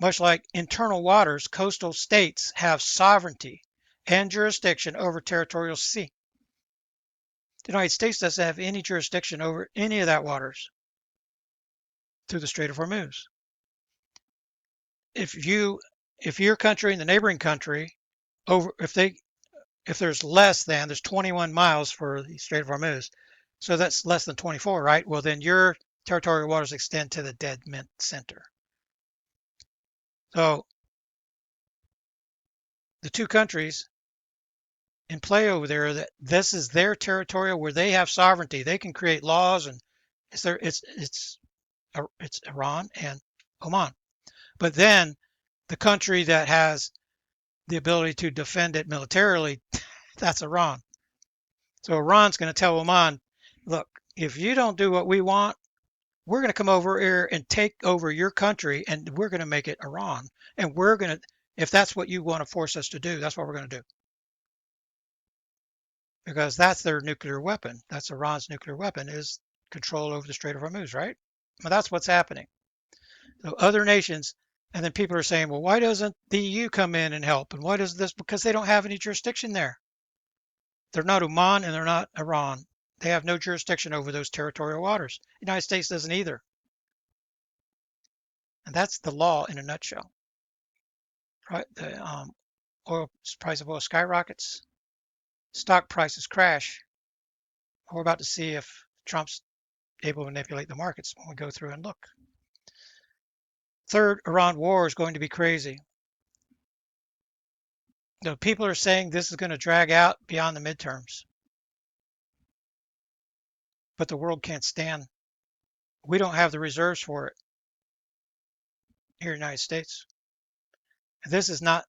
Much like internal waters, coastal states have sovereignty and jurisdiction over territorial sea. The United States doesn't have any jurisdiction over any of that waters through the Strait of Hormuz. If your country and the neighboring country if there's 21 miles for the Strait of Hormuz, so that's less than 24, right? Well, then your territorial waters extend to the dead center. So the two countries in play over there, that this is their territorial where they have sovereignty. They can create laws, and it's Iran and Oman. But then the country that has the ability to defend it militarily, that's Iran. So Iran's going to tell Oman, look, if you don't do what we want, we're going to come over here and take over your country, and we're going to make it Iran. And we're going to, if that's what you want to force us to do, that's what we're going to do. Because that's their nuclear weapon. That's Iran's nuclear weapon, is control over the Strait of Hormuz, right? Well, that's what's happening. So other nations, and then people are saying, well, why doesn't the EU come in and help? And why does this? Because they don't have any jurisdiction there. They're not Oman and they're not Iran. They have no jurisdiction over those territorial waters. The United States doesn't either. And that's the law in a nutshell. Right? The price of oil skyrockets, stock prices crash. We're about to see if Trump's able to manipulate the markets when we go through and look. Third, Iran war is going to be crazy. The people are saying this is going to drag out beyond the midterms. But the world can't stand. We don't have the reserves for it here in the United States. This is not,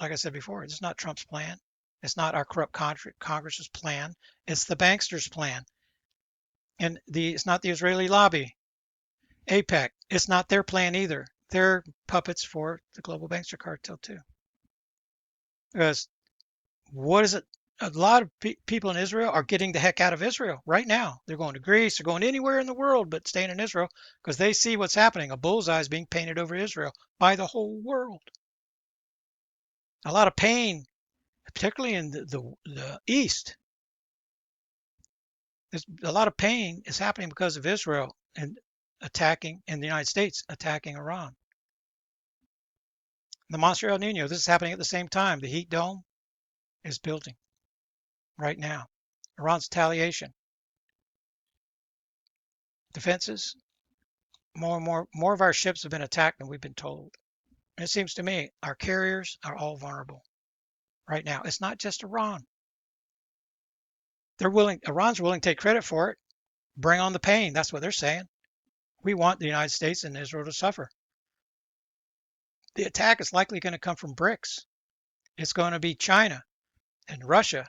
like I said before, this is not Trump's plan. It's not our corrupt Congress's plan. It's the banksters' plan. And it's not the Israeli lobby, APEC. It's not their plan either. They're puppets for the global bankster cartel too. Because what is it? A lot of people in Israel are getting the heck out of Israel right now. They're going to Greece. They're going anywhere in the world but staying in Israel because they see what's happening. A bullseye is being painted over Israel by the whole world. A lot of pain, particularly in the East. There's a lot of pain is happening because of Israel and attacking, and the United States attacking Iran. The Monster El Nino, this is happening at the same time. The heat dome is building. right now. Iran's retaliation. Defenses. More of our ships have been attacked than we've been told. And it seems to me our carriers are all vulnerable right now. It's not just Iran. Iran's willing to take credit for it. Bring on the pain. That's what they're saying. We want the United States and Israel to suffer. The attack is likely going to come from BRICS. It's going to be China and Russia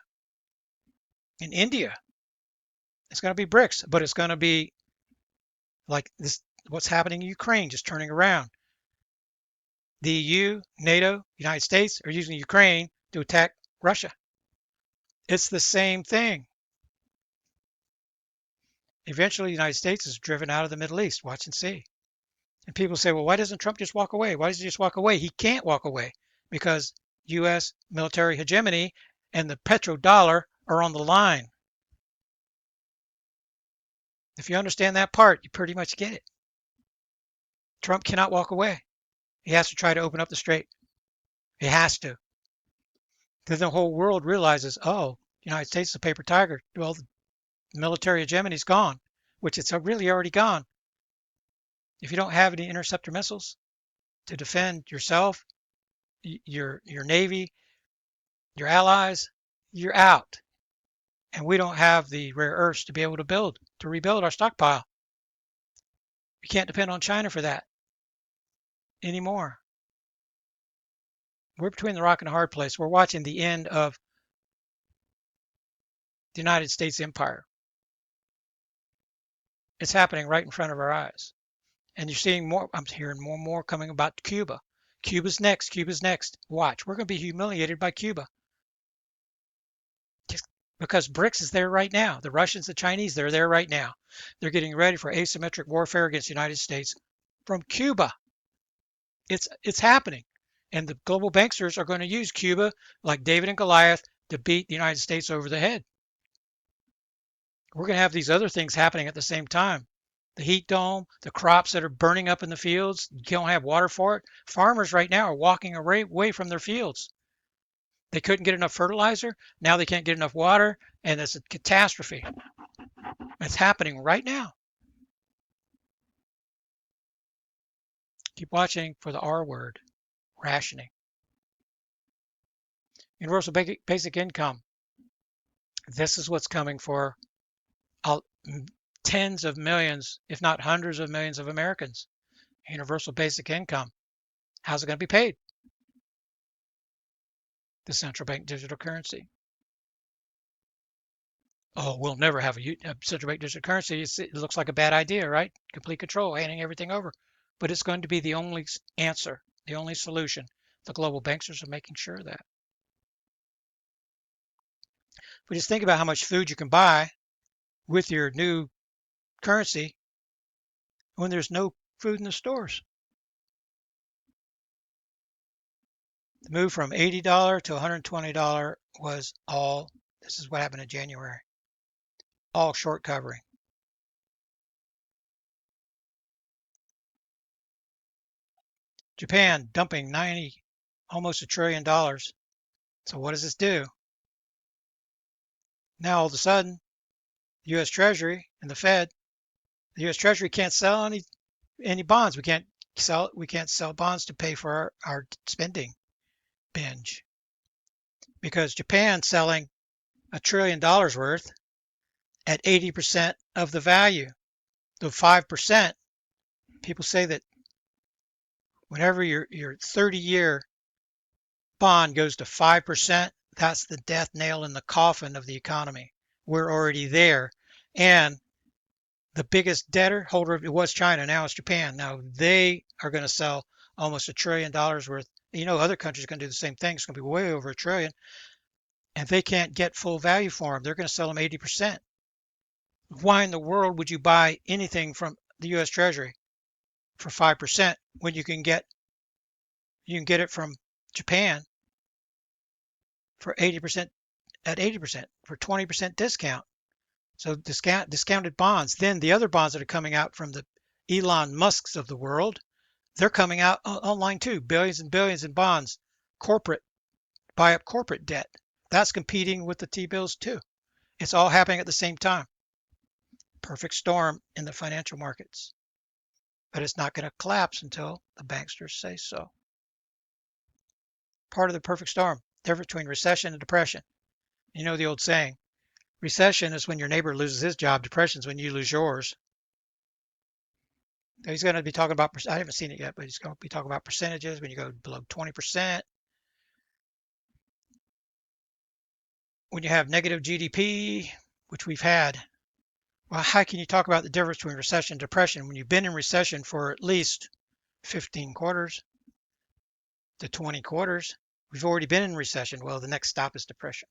and India. It's going to be BRICS, but it's going to be like this, what's happening in Ukraine, just turning around. The EU, NATO, United States are using Ukraine to attack Russia. It's the same thing. Eventually, the United States is driven out of the Middle East. Watch and see. And people say, well, why doesn't Trump just walk away? Why does he just walk away? He can't walk away because U.S. military hegemony and the petrodollar are on the line. If you understand that part, you pretty much get it. Trump cannot walk away. He has to try to open up the strait. He has to. Then the whole world realizes, oh, the United States is a paper tiger. Well, the military hegemony is gone, which it's really already gone. If you don't have any interceptor missiles to defend yourself, your Navy, your allies, you're out. And we don't have the rare earths to be able to rebuild our stockpile. We can't depend on China for that anymore. We're between the rock and a hard place. We're watching the end of the United States empire. It's happening right in front of our eyes. And you're seeing more, I'm hearing more and more coming about Cuba. Cuba's next, Cuba's next. Watch, we're going to be humiliated by Cuba. Just because BRICS is there right now. The Russians, the Chinese, they're there right now. They're getting ready for asymmetric warfare against the United States from Cuba. It's happening. And the global banksters are going to use Cuba like David and Goliath to beat the United States over the head. We're going to have these other things happening at the same time. The heat dome, the crops that are burning up in the fields, you don't have water for it. Farmers right now are walking away from their fields. They couldn't get enough fertilizer. Now they can't get enough water, and it's a catastrophe. It's happening right now. Keep watching for the R word, rationing. Universal basic income. This is what's coming for tens of millions, if not hundreds of millions of Americans. Universal basic income. How's it going to be paid? The central bank digital currency. Oh, we'll never have a central bank digital currency. It looks like a bad idea, right? Complete control, handing everything over. But it's going to be the only answer, the only solution. The global banksters are making sure of that. But just think about how much food you can buy with your new currency when there's no food in the stores. The move from $80 to $120 was all, this is what happened in January, all short covering. Japan dumping almost $1 trillion. So what does this do? Now all of a sudden, the U.S. Treasury and the Fed, the U.S. Treasury can't sell any bonds. We can't sell bonds to pay for our spending binge because Japan's selling $1 trillion worth at 80% of the value. The 5%, people say that whenever your 30-year bond goes to 5%, that's the death nail in the coffin of the economy. We're already there. And the biggest debtor holder, it was China, now it's Japan. Now they are going to sell almost $1 trillion worth. You know, other countries are going to do the same thing. It's going to be way over $1 trillion. And they can't get full value for them. They're going to sell them 80%. Why in the world would you buy anything from the U.S. Treasury for 5% when you can get it from Japan for 80% at 80% for 20% discount? So discounted bonds. Then the other bonds that are coming out from the Elon Musks of the world, they're coming out online too. Billions and billions in bonds. Buy up corporate debt. That's competing with the T-bills too. It's all happening at the same time. Perfect storm in the financial markets. But it's not going to collapse until the banksters say so. Part of the perfect storm, difference between recession and depression. You know the old saying, recession is when your neighbor loses his job, depression is when you lose yours. He's going to be talking about, I haven't seen it yet, but he's going to be talking about percentages when you go below 20%. When you have negative GDP, which we've had, well, how can you talk about the difference between recession and depression when you've been in recession for at least 15 quarters to 20 quarters? We've already been in recession. Well, the next stop is depression.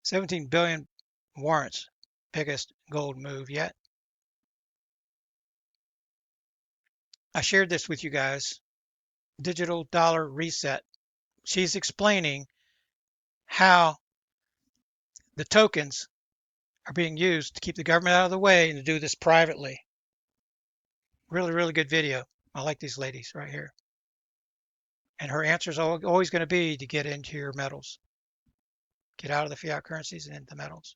17 billion warrants, biggest gold move yet. I shared this with you guys. Digital dollar reset. She's explaining how the tokens are being used to keep the government out of the way and to do this privately. Really, really good video. I like these ladies right here. And her answer is always going to be to get into your metals. Get out of the fiat currencies and into metals.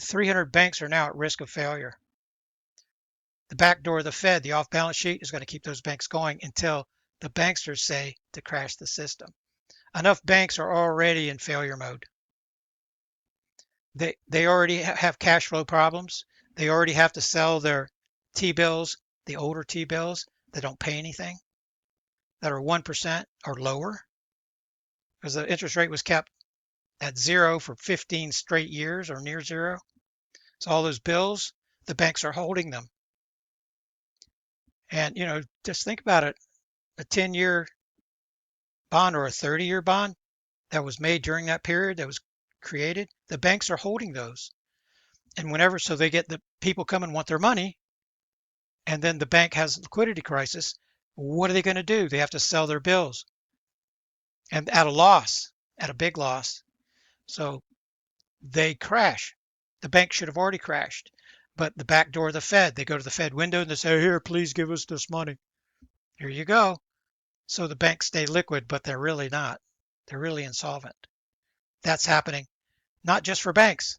300 banks are now at risk of failure. The back door of the Fed, the off-balance sheet, is going to keep those banks going until the banksters say to crash the system. Enough banks are already in failure mode. They already have cash flow problems. They already have to sell their T-bills, the older T-bills that don't pay anything, that are 1% or lower, because the interest rate was kept at zero for 15 straight years or near zero. So all those bills, the banks are holding them. And, you know, just think about it. A 10-year bond or a 30-year bond that was made during that period, that was created, the banks are holding those. And whenever, so they get the people come and want their money, and then the bank has a liquidity crisis, what are they going to do? They have to sell their bills and at a loss, at a big loss. So they crash. The bank should have already crashed. But the back door of the Fed, they go to the Fed window and they say, here, please give us this money. Here you go. So the banks stay liquid, but they're really not. They're really insolvent. That's happening not just for banks.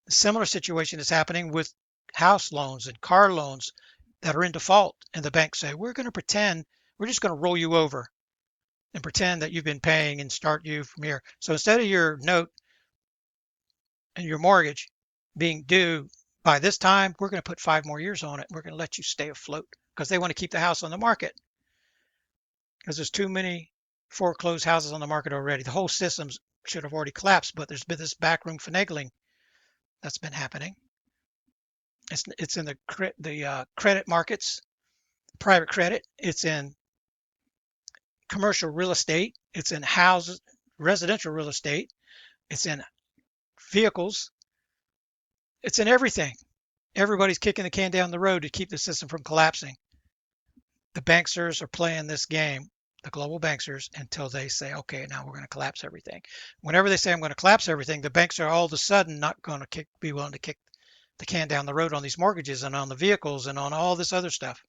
A similar situation is happening with house loans and car loans that are in default. And the banks say, we're going to pretend, we're just going to roll you over and pretend that you've been paying and start you from here. So instead of your note and your mortgage being due by this time, we're going to put 5 more years on it. We're going to let you stay afloat because they want to keep the house on the market because there's too many foreclosed houses on the market already. The whole system should have already collapsed, but there's been this backroom finagling that's been happening. It's in the credit markets, private credit. It's in commercial real estate. It's in houses, residential real estate. It's in vehicles. It's in everything. Everybody's kicking the can down the road to keep the system from collapsing. The banksters are playing this game, the global banksters, until they say, okay, now we're going to collapse everything. Whenever they say I'm going to collapse everything, the banks are all of a sudden not going to be willing to kick the can down the road on these mortgages and on the vehicles and on all this other stuff.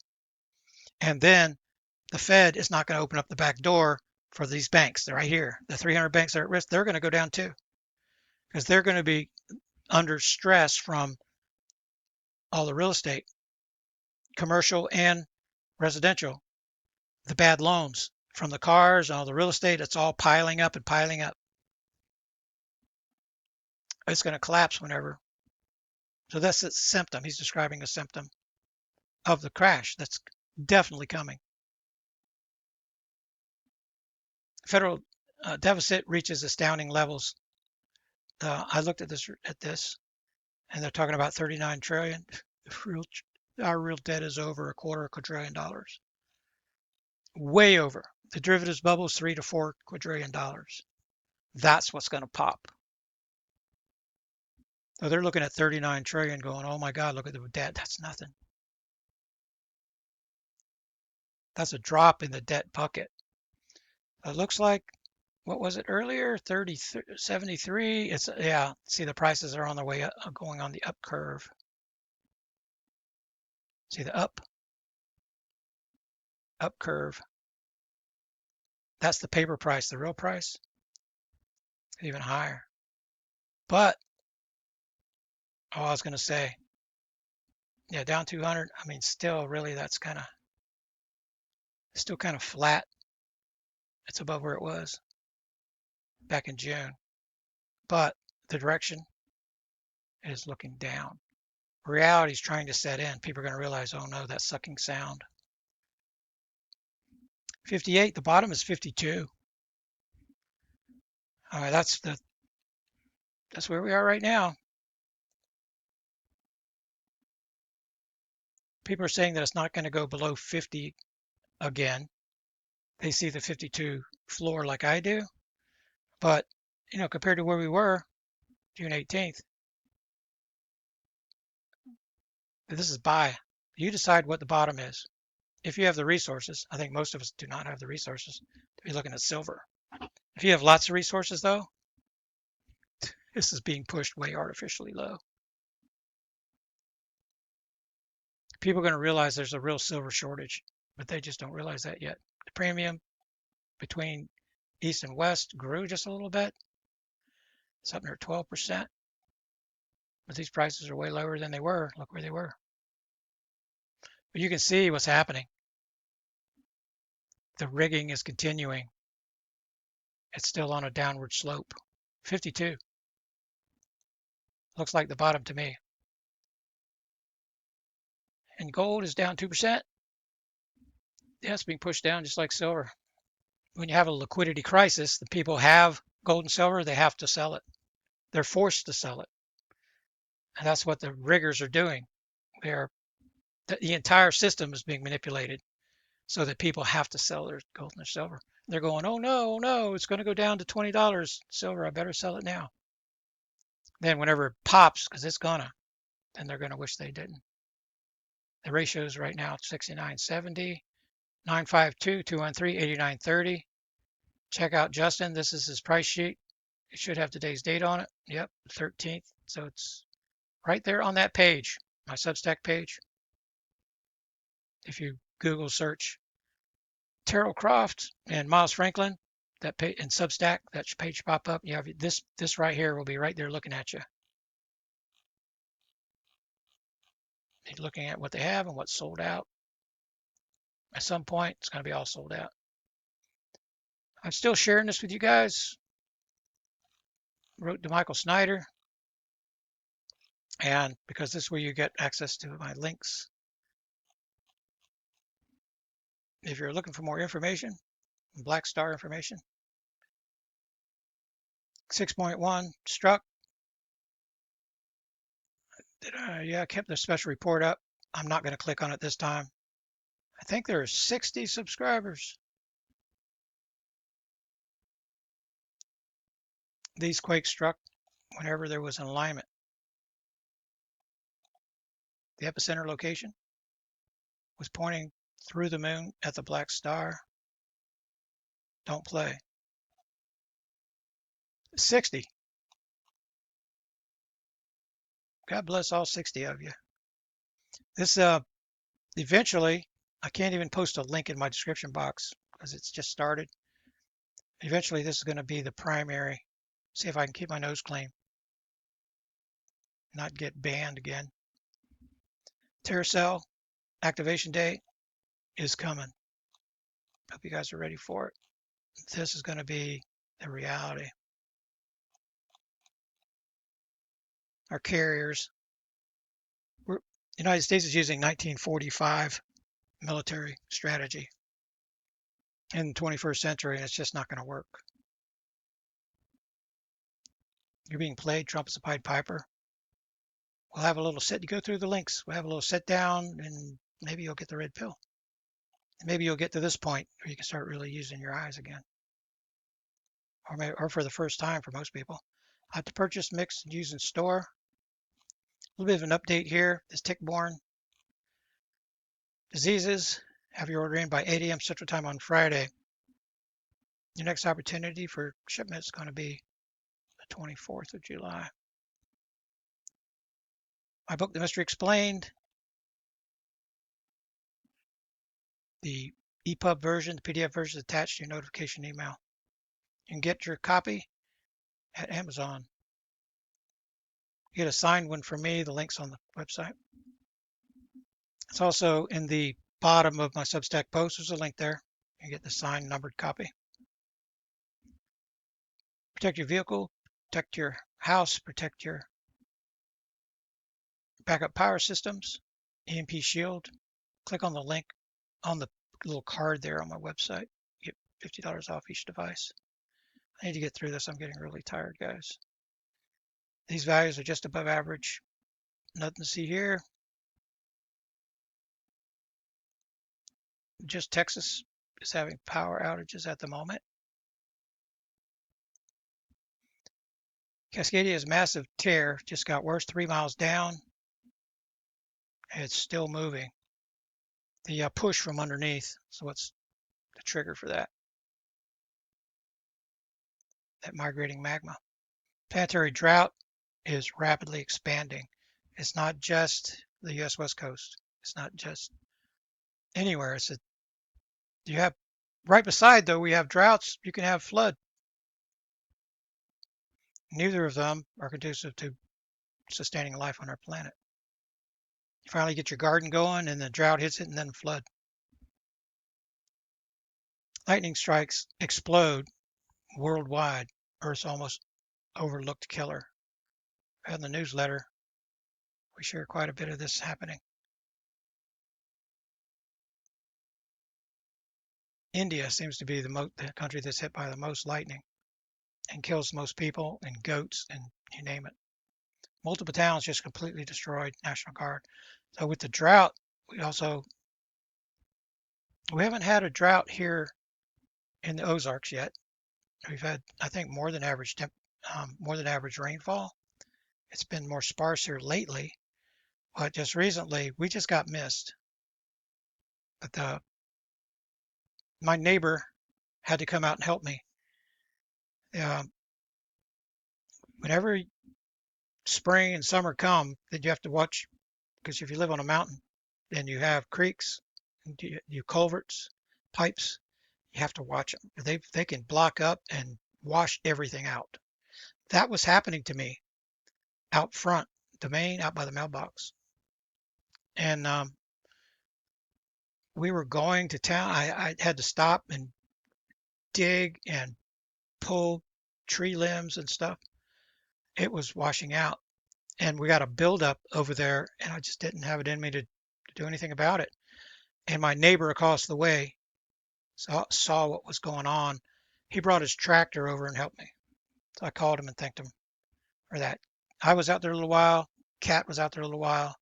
And then the Fed is not going to open up the back door for these banks. They're right here. The 300 banks that are at risk, they're going to go down too, because they're going to be under stress from all the real estate, commercial and residential, the bad loans from the cars, all the real estate. It's all piling up and piling up. It's going to collapse whenever. So that's a symptom. He's describing a symptom of the crash that's definitely coming. Federal deficit reaches astounding levels. I looked at this, and they're talking about 39 trillion. Our real debt is over $250 quadrillion. Way over. The derivatives bubble is $3 to $4 quadrillion. That's what's going to pop. So they're looking at 39 trillion going, oh my God, look at the debt. That's nothing. That's a drop in the debt bucket. It looks like, what was it earlier? 73. It's, yeah, see the prices are on the way up, going on the up curve. See the up curve. That's the paper price. The real price, even higher. But, I was going to say, yeah, down 200. I mean, still really that's still kind of flat. It's above where it was back in June. But the direction is looking down. Reality is trying to set in. People are going to realize, oh no, that sucking sound. 58, the bottom is 52. All right, that's where we are right now. People are saying that it's not going to go below 50 again. They see the 52 floor like I do. But, compared to where we were June 18th, this is buy. You decide what the bottom is. If you have the resources, I think most of us do not have the resources to be looking at silver. If you have lots of resources, though, this is being pushed way artificially low. People are going to realize there's a real silver shortage, but they just don't realize that yet. The premium between East and West grew just a little bit. It's up near 12%. But these prices are way lower than they were. Look where they were. But you can see what's happening. The rigging is continuing. It's still on a downward slope. 52. Looks like the bottom to me. And gold is down 2%. Yeah, it's being pushed down just like silver. When you have a liquidity crisis, the people have gold and silver, they have to sell it. They're forced to sell it. And that's what the riggers are doing. The entire system is being manipulated so that people have to sell their gold and their silver. They're going, oh no, it's going to go down to $20 silver. I better sell it now. Then whenever it pops, because it's gonna, then they're going to wish they didn't. The ratios right now, 69.70, 952, 213, 89.30. Check out Justin. This is his price sheet. It should have today's date on it. Yep, 13th. So it's right there on that page, my Substack page. If you Google search Terrell Croft and Miles Franklin, that page in Substack, that page pop up. You have this right here will be right there looking at you. You're looking at what they have and what's sold out. At some point, it's going to be all sold out. I'm still sharing this with you guys. Wrote to Michael Snyder. And because this is where you get access to my links. If you're looking for more information, Black Star information, 6.1 struck. Yeah, I kept the special report up. I'm not going to click on it this time. I think there are 60 subscribers. These quakes struck whenever there was an alignment. The epicenter location was pointing through the moon at the black star. Don't play. 60. God bless all 60 of you. This eventually, I can't even post a link in my description box because it's just started. Eventually, this is going to be the primary. See if I can keep my nose clean. Not get banned again. Terracell activation date is coming. Hope you guys are ready for it. This is going to be the reality. Our carriers. The United States is using 1945 military strategy in the 21st century, and it's just not going to work. You're being played. Trump is a Pied Piper. We'll have a little sit. You go through the links. We'll have a little sit down, and maybe you'll get the red pill. And maybe you'll get to this point where you can start really using your eyes again. Or for the first time for most people. I have to purchase, mix, and use in store. A little bit of an update here. This tick-borne diseases. Have your order in by 8 a.m. Central Time on Friday. Your next opportunity for shipment is going to be the 24th of July. My book, The Mystery Explained. The EPUB version, the PDF version is attached to your notification email. You can get your copy at Amazon. You get a signed one from me. The link's on the website. It's also in the bottom of my Substack post. There's a link there. You get the signed numbered copy. Protect your vehicle, protect your house, protect your backup power systems, EMP Shield. Click on the link on the little card there on my website. You get $50 off each device. I need to get through this. I'm getting really tired, guys. These values are just above average. Nothing to see here. Just Texas is having power outages at the moment. Cascadia's massive tear just got worse, 3 miles down. It's still moving. The push from underneath. So what's the trigger for that? That migrating magma. Planetary drought is rapidly expanding. It's not just the U.S. West Coast. It's not just anywhere. You have right beside though we have droughts. You can have flood. Neither of them are conducive to sustaining life on our planet. You finally get your garden going, and the drought hits it, and then flood. Lightning strikes explode worldwide. Earth's almost overlooked killer. In the newsletter, we share quite a bit of this happening. India seems to be the country that's hit by the most lightning and kills the most people and goats and you name it. Multiple towns just completely destroyed. National Guard. So with the drought, we haven't had a drought here in the Ozarks yet. We've had, I think, more than average rainfall. It's been more sparse here lately, but just recently we just got mist. But my neighbor had to come out and help me. Whenever spring and summer come, then you have to watch, because if you live on a mountain, then you have creeks, you culverts, pipes. You have to watch them. They can block up and wash everything out. That was happening to me out front, the main, out by the mailbox. And we were going to town. I had to stop and dig and pull tree limbs and stuff. It was washing out. And we got a buildup over there, and I just didn't have it in me to do anything about it. And my neighbor across the way saw what was going on. He brought his tractor over and helped me. So I called him and thanked him for that. I was out there a little while. Cat was out there a little while.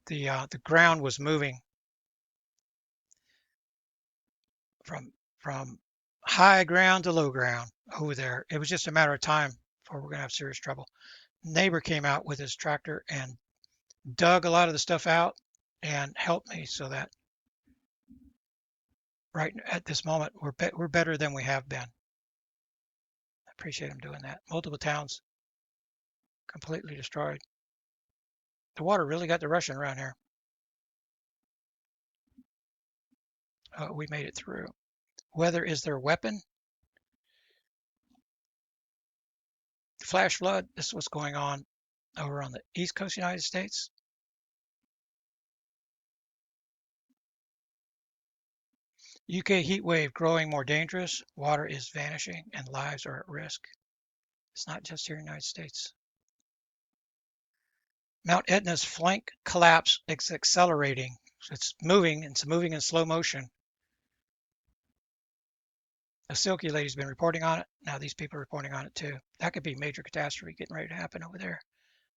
The ground was moving from high ground to low ground over there. It was just a matter of time before we're going to have serious trouble. Neighbor came out with his tractor and dug a lot of the stuff out and helped me so that right at this moment we're better than we have been. I appreciate him doing that. Multiple towns completely destroyed. The water really got to rushing around here. We made it through. Weather is their weapon. Flash flood. This is what's going on over on the East Coast United States. UK heat wave growing more dangerous. Water is vanishing and lives are at risk. It's not just here in the United States. Mount Etna's flank collapse is accelerating. It's moving in slow motion. A Silky Lady's been reporting on it. Now these people are reporting on it too. That could be a major catastrophe getting ready to happen over there.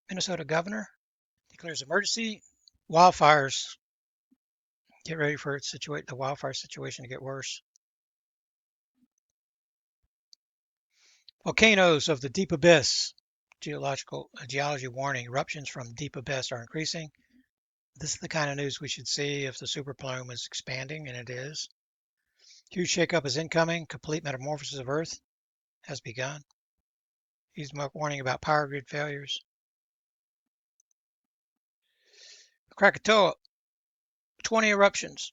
Minnesota governor declares emergency. Wildfires. Get ready for the wildfire situation to get worse. Volcanoes of the deep abyss. Geology warning. Eruptions from deep abyss are increasing. This is the kind of news we should see if the super plume is expanding, and it is. Huge shakeup is incoming. Complete metamorphosis of Earth has begun. He's warning about power grid failures. Krakatoa, 20 eruptions.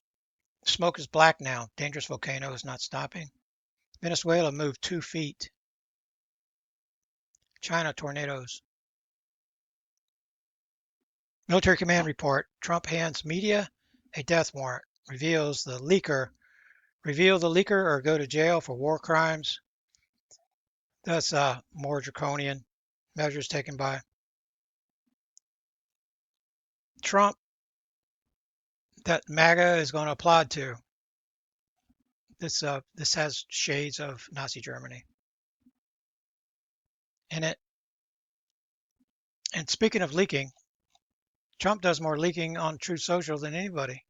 Smoke is black now. Dangerous volcano is not stopping. Venezuela moved 2 feet. China tornadoes. Military command report. Trump hands media a death warrant. Reveal the leaker or go to jail for war crimes. That's more draconian measures taken by Trump that MAGA is going to applaud to. This has shades of Nazi Germany in it. And speaking of leaking, Trump does more leaking on Truth Social than anybody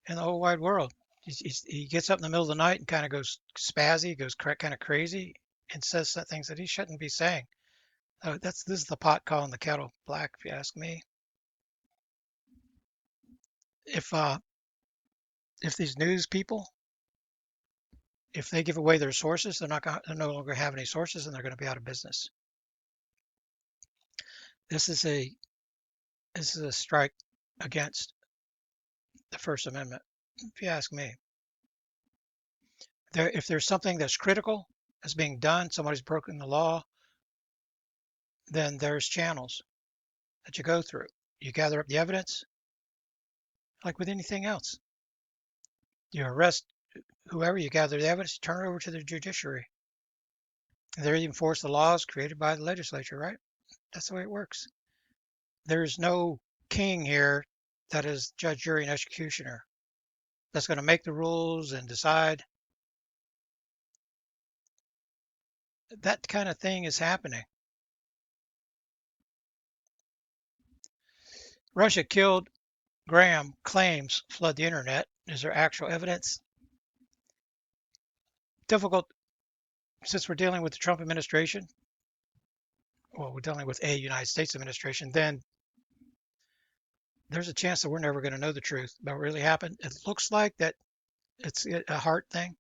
in the whole wide world. He gets up in the middle of the night and kind of goes spazzy, goes kind of crazy, and says things that he shouldn't be saying. This is the pot calling the kettle black, if you ask me. If these news people, if they give away their sources, they're no longer have any sources, and they're going to be out of business. This is a strike against the First Amendment, if you ask me. If there's something that's critical that's being done, somebody's broken the law, then there's channels that you go through. You gather up the evidence, like with anything else. You arrest whoever, you gather the evidence, turn it over to the judiciary. They enforce the laws created by the legislature, right? That's the way it works. There's no king here that is judge, jury, and executioner that's going to make the rules and decide. That kind of thing is happening. Russia killed Graham, claims flood the internet. Is there actual evidence? Difficult, since we're dealing with the Trump administration. Well, we're dealing with a United States administration, then there's a chance that we're never going to know the truth about what really happened. It looks like that it's a heart thing.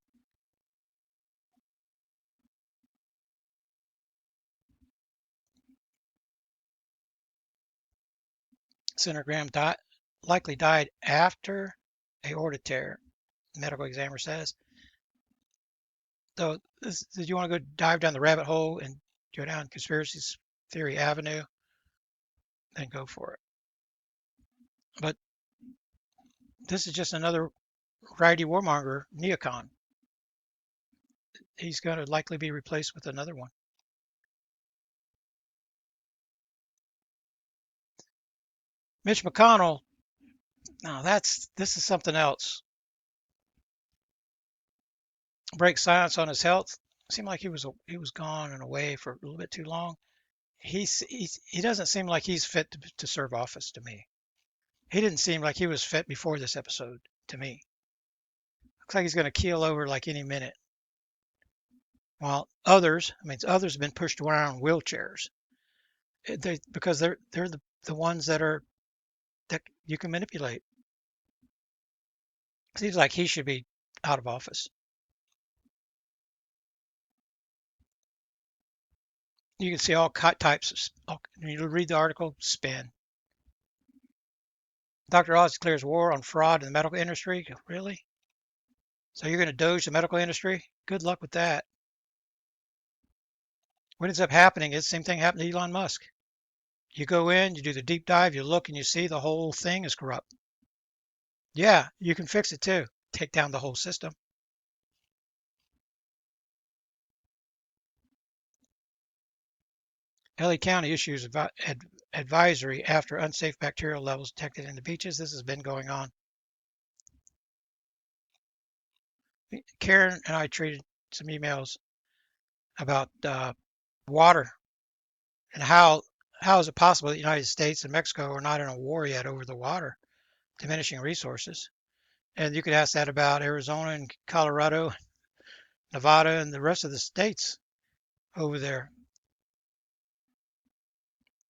Senator Graham likely died after aorta tear, the medical examiner says. So do you want to go dive down the rabbit hole and go down conspiracy theory avenue? Then go for it. But this is just another righty warmonger, neocon. He's going to likely be replaced with another one. Mitch McConnell, now this is something else. Break silence on his health. Seemed like he was gone and away for a little bit too long. He doesn't seem like he's fit to serve office to me. He didn't seem like he was fit before this episode to me. Looks like he's going to keel over like any minute. While others have been pushed around in wheelchairs. Because they're the ones that you can manipulate. Seems like he should be out of office. You can see all types of, you read the article, spin. Dr. Oz declares war on fraud in the medical industry. Really? So you're going to doge the medical industry? Good luck with that. What ends up happening is the same thing happened to Elon Musk. You go in, you do the deep dive, you look and you see the whole thing is corrupt. Yeah, you can fix it too. Take down the whole system. LA County issues advisory after unsafe bacterial levels detected in the beaches. This has been going on. Karen and I traded some emails about water and how is it possible that the United States and Mexico are not in a war yet over the water, diminishing resources. And you could ask that about Arizona and Colorado, Nevada, and the rest of the states over there.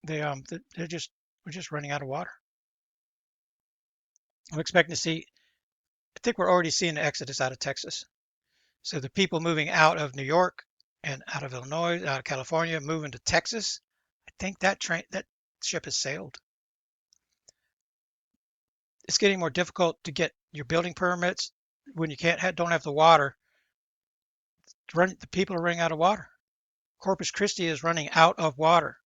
We're just running out of water. I'm expecting to see. I think we're already seeing the exodus out of Texas. So the people moving out of New York and out of Illinois, out of California, moving to Texas. I think that ship has sailed. it's getting more difficult to get your building permits when you don't have the water. The people are running out of water. Corpus Christi is running out of water.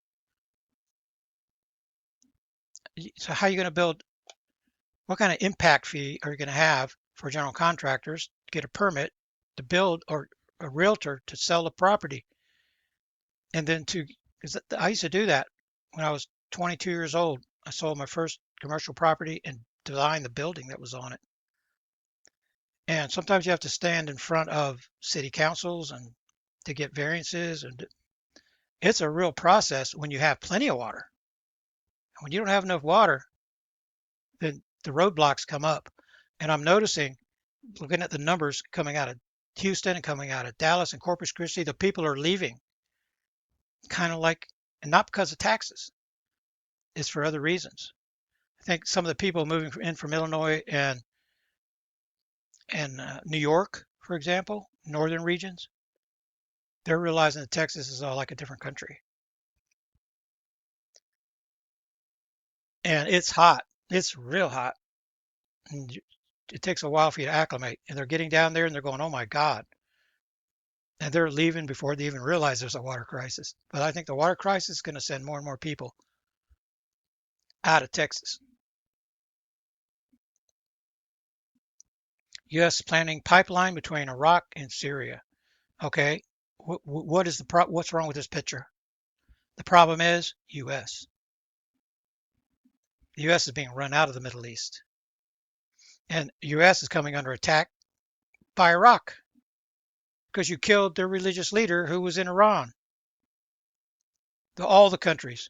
So how are you going to build? What kind of impact fee are you going to have for general contractors to get a permit to build, or a realtor to sell the property? And then because I used to do that when I was 22 years old. I sold my first commercial property and designed the building that was on it. And sometimes you have to stand in front of city councils and to get variances, and it's a real process when you have plenty of water. When you don't have enough water, then the roadblocks come up. And I'm noticing, looking at the numbers coming out of Houston and coming out of Dallas and Corpus Christi, the people are leaving, kind of like, and not because of taxes, it's for other reasons. I think some of the people moving in from Illinois and New York, for example, northern regions, they're realizing that Texas is all like a different country. And it's hot. It's real hot. And it takes a while for you to acclimate. And they're getting down there and they're going, oh my God. And they're leaving before they even realize there's a water crisis. But I think the water crisis is going to send more and more people out of Texas. U.S. planning pipeline between Iraq and Syria. Okay, what's wrong with this picture? The problem is U.S. The U.S. is being run out of the Middle East, and U.S. is coming under attack by Iraq because you killed their religious leader who was in Iran. All the countries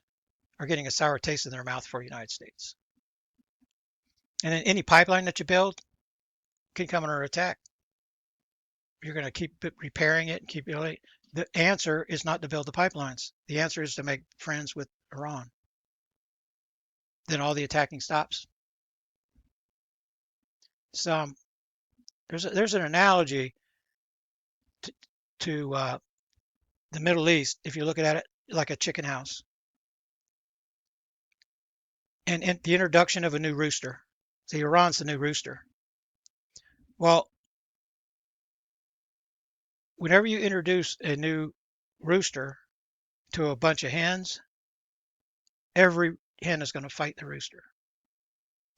are getting a sour taste in their mouth for the United States, and then any pipeline that you build can come under attack. You're going to keep repairing it and keep building. The answer is not to build the pipelines. The answer is to make friends with Iran. Then all the attacking stops. So there's an analogy to the Middle East if you look at it like a chicken house, and the introduction of a new rooster. See, Iran's the new rooster. Well, whenever you introduce a new rooster to a bunch of hens, every hen is going to fight the rooster.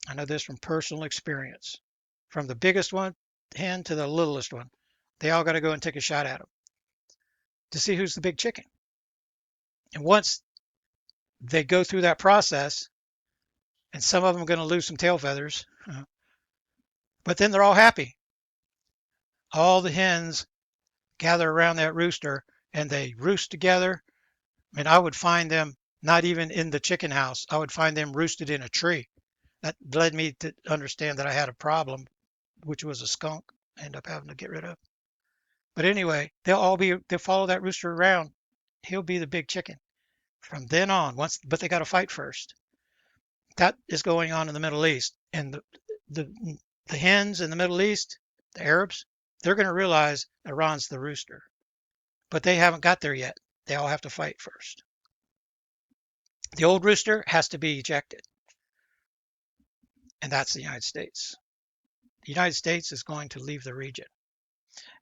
I know this from personal experience. From the biggest one hen to the littlest one, they all got to go and take a shot at them to see who's the big chicken. And once they go through that process, and some of them are going to lose some tail feathers, but then they're all happy. All the hens gather around that rooster and they roost together. And I would find them not even in the chicken house. I would find them roosted in a tree. That led me to understand that I had a problem, which was a skunk I ended up having to get rid of. But anyway, they'll follow that rooster around. He'll be the big chicken from then on. But they got to fight first. That is going on in the Middle East, and the hens in the Middle East, the Arabs, they're going to realize Iran's the rooster, but they haven't got there yet. They all have to fight first. The old rooster has to be ejected, and that's the United States. The United States is going to leave the region,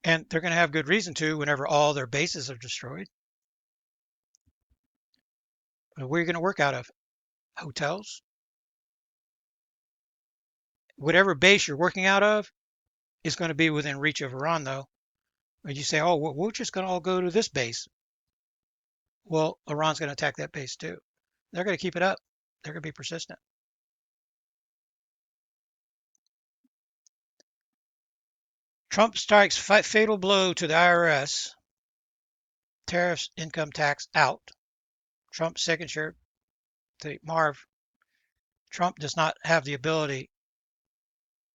and they're going to have good reason to whenever all their bases are destroyed. Where are you going to work out of? Hotels? Whatever base you're working out of is going to be within reach of Iran, though. And you say, oh, well, we're just going to all go to this base. Well, Iran's going to attack that base too. They're going to keep it up. They're going to be persistent. Trump strikes fatal blow to the IRS. Tariffs, income tax out. Trump's signature to Marv. Trump does not have the ability.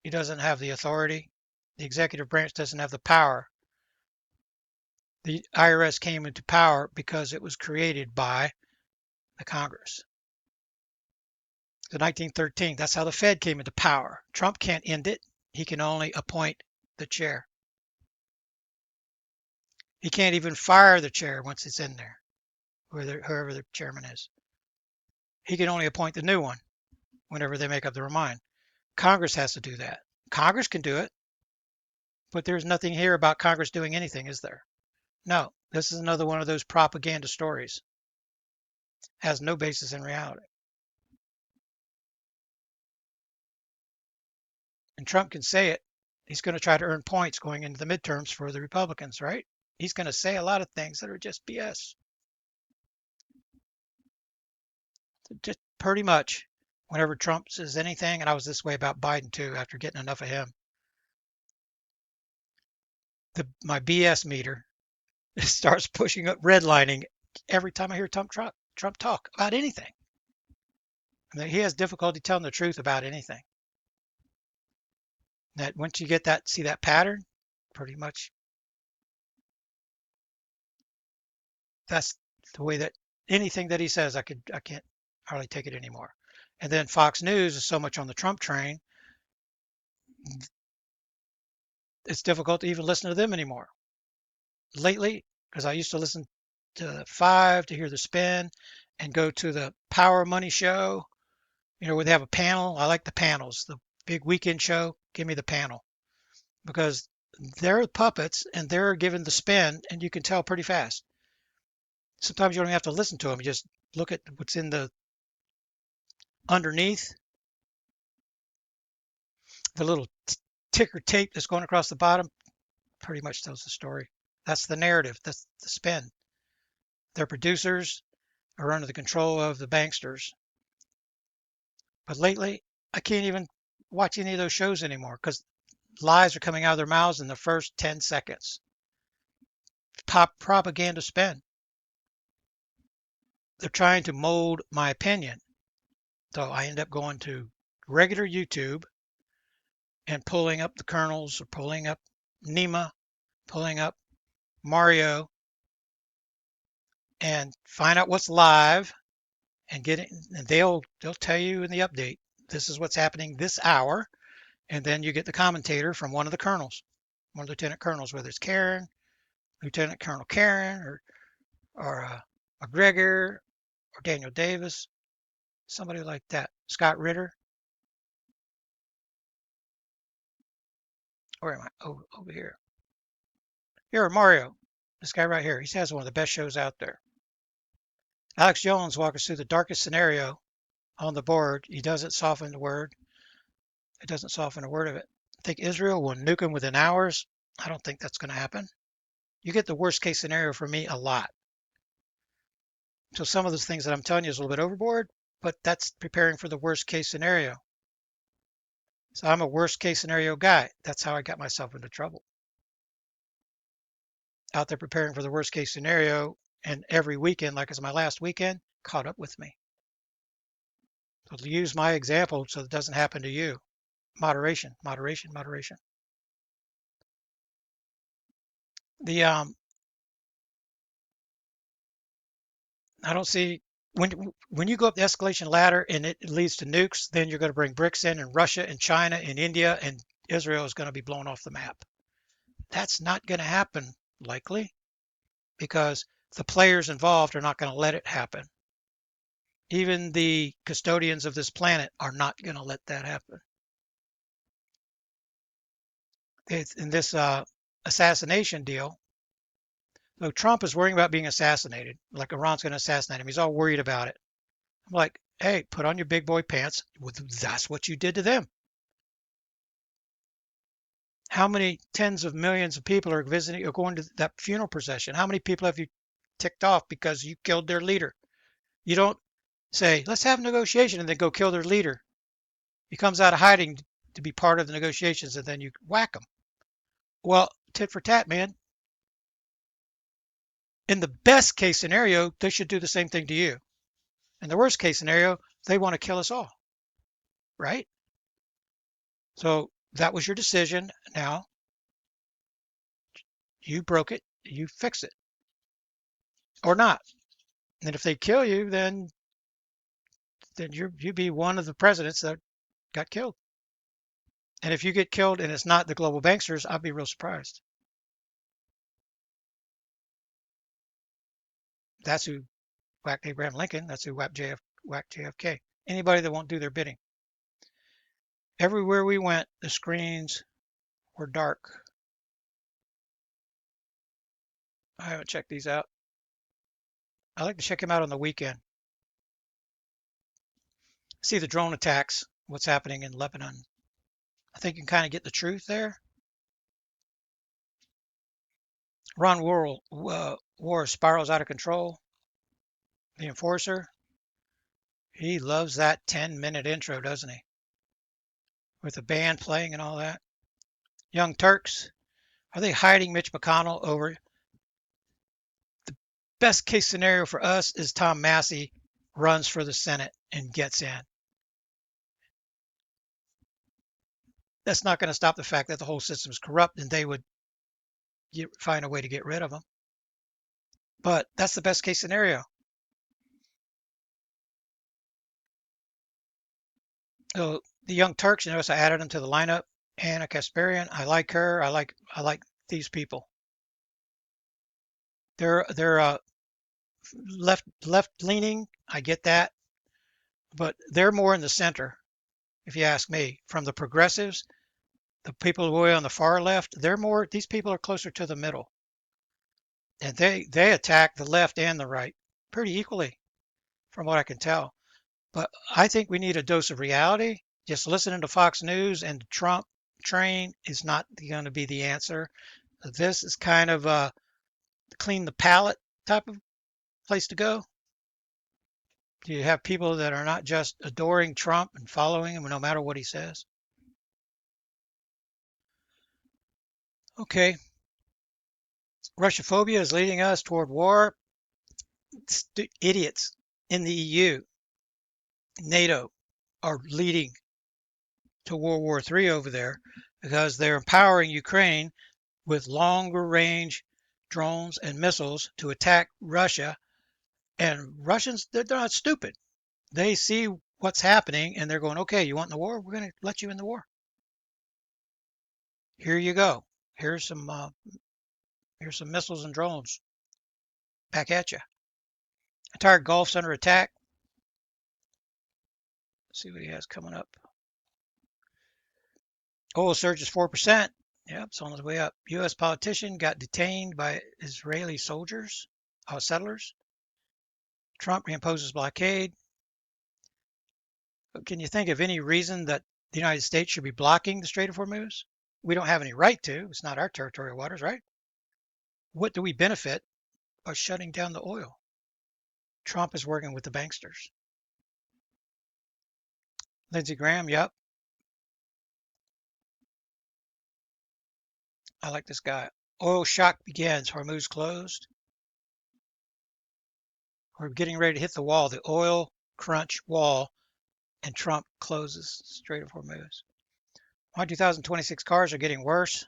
He doesn't have the authority. The executive branch doesn't have the power. The IRS came into power because it was created by the Congress. In 1913, that's how the Fed came into power. Trump can't end it. He can only appoint the chair. He can't even fire the chair once it's in there, whoever the chairman is. He can only appoint the new one whenever they make up their mind. Congress has to do that. Congress can do it, but there's nothing here about Congress doing anything, is there? No, this is another one of those propaganda stories. Has no basis in reality. And Trump can say it. He's going to try to earn points going into the midterms for the Republicans, right? He's going to say a lot of things that are just BS. Just pretty much whenever Trump says anything, and I was this way about Biden too after getting enough of him, my BS meter starts pushing up redlining every time I hear Trump talk about anything. I mean, he has difficulty telling the truth about anything. That once you get that, see that pattern, pretty much that's the way that anything that he says, I can't hardly take it anymore. And then Fox News is so much on the Trump train, it's difficult to even listen to them anymore. Lately, because I used to listen to 5 to hear the spin and go to the Power Money show, where they have a panel. I like the panels, the big weekend show. Give me the panel because they're puppets and they're given the spin and you can tell pretty fast. Sometimes you don't have to listen to them. You just look at what's in the underneath, the little ticker tape that's going across the bottom pretty much tells the story. That's the narrative. That's the spin. Their producers are under the control of the banksters. But lately, I can't even watch any of those shows anymore because lies are coming out of their mouths in the first 10 seconds. Propaganda spin. They're trying to mold my opinion. So I end up going to regular YouTube and pulling up the kernels or pulling up Nima, pulling up Mario and find out what's live and get it. And they'll tell you in the update, this is what's happening this hour. And then you get the commentator from one of the colonels, one of the lieutenant colonels, whether it's Karen, Lieutenant Colonel Karen, or McGregor, or Daniel Davis, somebody like that. Scott Ritter. Where am I? Oh, over here. Here, Mario. This guy right here. He has one of the best shows out there. Alex Jones walks us through the darkest scenario on the board. He doesn't soften the word. It doesn't soften a word of it. I think Israel will nuke him within hours. I don't think that's going to happen. You get the worst case scenario for me a lot. So some of those things that I'm telling you is a little bit overboard, but that's preparing for the worst case scenario. So I'm a worst case scenario guy. That's how I got myself into trouble. Out there preparing for the worst case scenario, and every weekend, like it's my last weekend, caught up with me. So use my example so it doesn't happen to you. Moderation, moderation, moderation. The I don't see when you go up the escalation ladder and it leads to nukes, then you're going to bring BRICS in, and Russia and China and India, and Israel is going to be blown off the map. That's not going to happen likely because the players involved are not going to let it happen. Even the custodians of this planet are not going to let that happen. It's in this assassination deal. So Trump is worrying about being assassinated, like Iran's going to assassinate him. He's all worried about it. I'm like, hey, put on your big boy pants. That's what you did to them. How many tens of millions of people are visiting or going to that funeral procession? How many people have you ticked off because you killed their leader? You don't say, let's have a negotiation and then go kill their leader. He comes out of hiding to be part of the negotiations and then you whack him. Well, tit for tat, man. In the best case scenario, they should do the same thing to you. In the worst case scenario, they want to kill us all, right? So that was your decision. Now you broke it, you fix it or not. And if they kill you, then you'd be one of the presidents that got killed. And if you get killed and it's not the global banksters, I'd be real surprised. That's who whacked Abraham Lincoln. That's who whacked JFK. Anybody that won't do their bidding. everywhere we went, the screens were dark. I haven't checked these out. I like to check them out on the weekend. See the drone attacks, what's happening in Lebanon. I think you can kind of get the truth there. Iran war spirals out of control. The enforcer, he loves that 10-minute intro, doesn't he? With the band playing and all that. Young Turks, are they hiding Mitch McConnell over? The best case scenario for us is Tom Massey runs for the Senate and gets in. That's not going to stop the fact that the whole system is corrupt and they would find a way to get rid of him. But that's the best case scenario. So the Young Turks, you notice I added them to the lineup. Anna Kasparian, I like her. I like these people. They're left leaning. I get that, but they're more in the center, if you ask me. From the progressives, the people way on the far left, they're more. These people are closer to the middle, and they attack the left and the right pretty equally, from what I can tell. But I think we need a dose of reality. Just listening to Fox News and the Trump train is not going to be the answer. This is kind of a clean the palate type of place to go. You have people that are not just adoring Trump and following him no matter what he says. Okay. Russophobia is leading us toward war. Idiots in the EU, NATO are leading to World War III over there because they're empowering Ukraine with longer range drones and missiles to attack Russia. And Russians, they're not stupid. They see what's happening and they're going, okay, you want in the war? We're going to let you in the war. Here you go. Here's some missiles and drones back at you. Entire Gulf's under attack. Let's see what he has coming up. Oil surges 4%. Yep, it's on its way up. U.S. politician got detained by Israeli soldiers, settlers. Trump reimposes blockade. Can you think of any reason that the United States should be blocking the Strait of Hormuz? We don't have any right to. It's not our territorial waters, right? What do we benefit by shutting down the oil? Trump is working with the banksters. Lindsey Graham, yep. I like this guy. Oil shock begins. Hormuz closed. We're getting ready to hit the wall, the oil crunch wall, and Trump closes Strait of Hormuz. My 2026 cars are getting worse.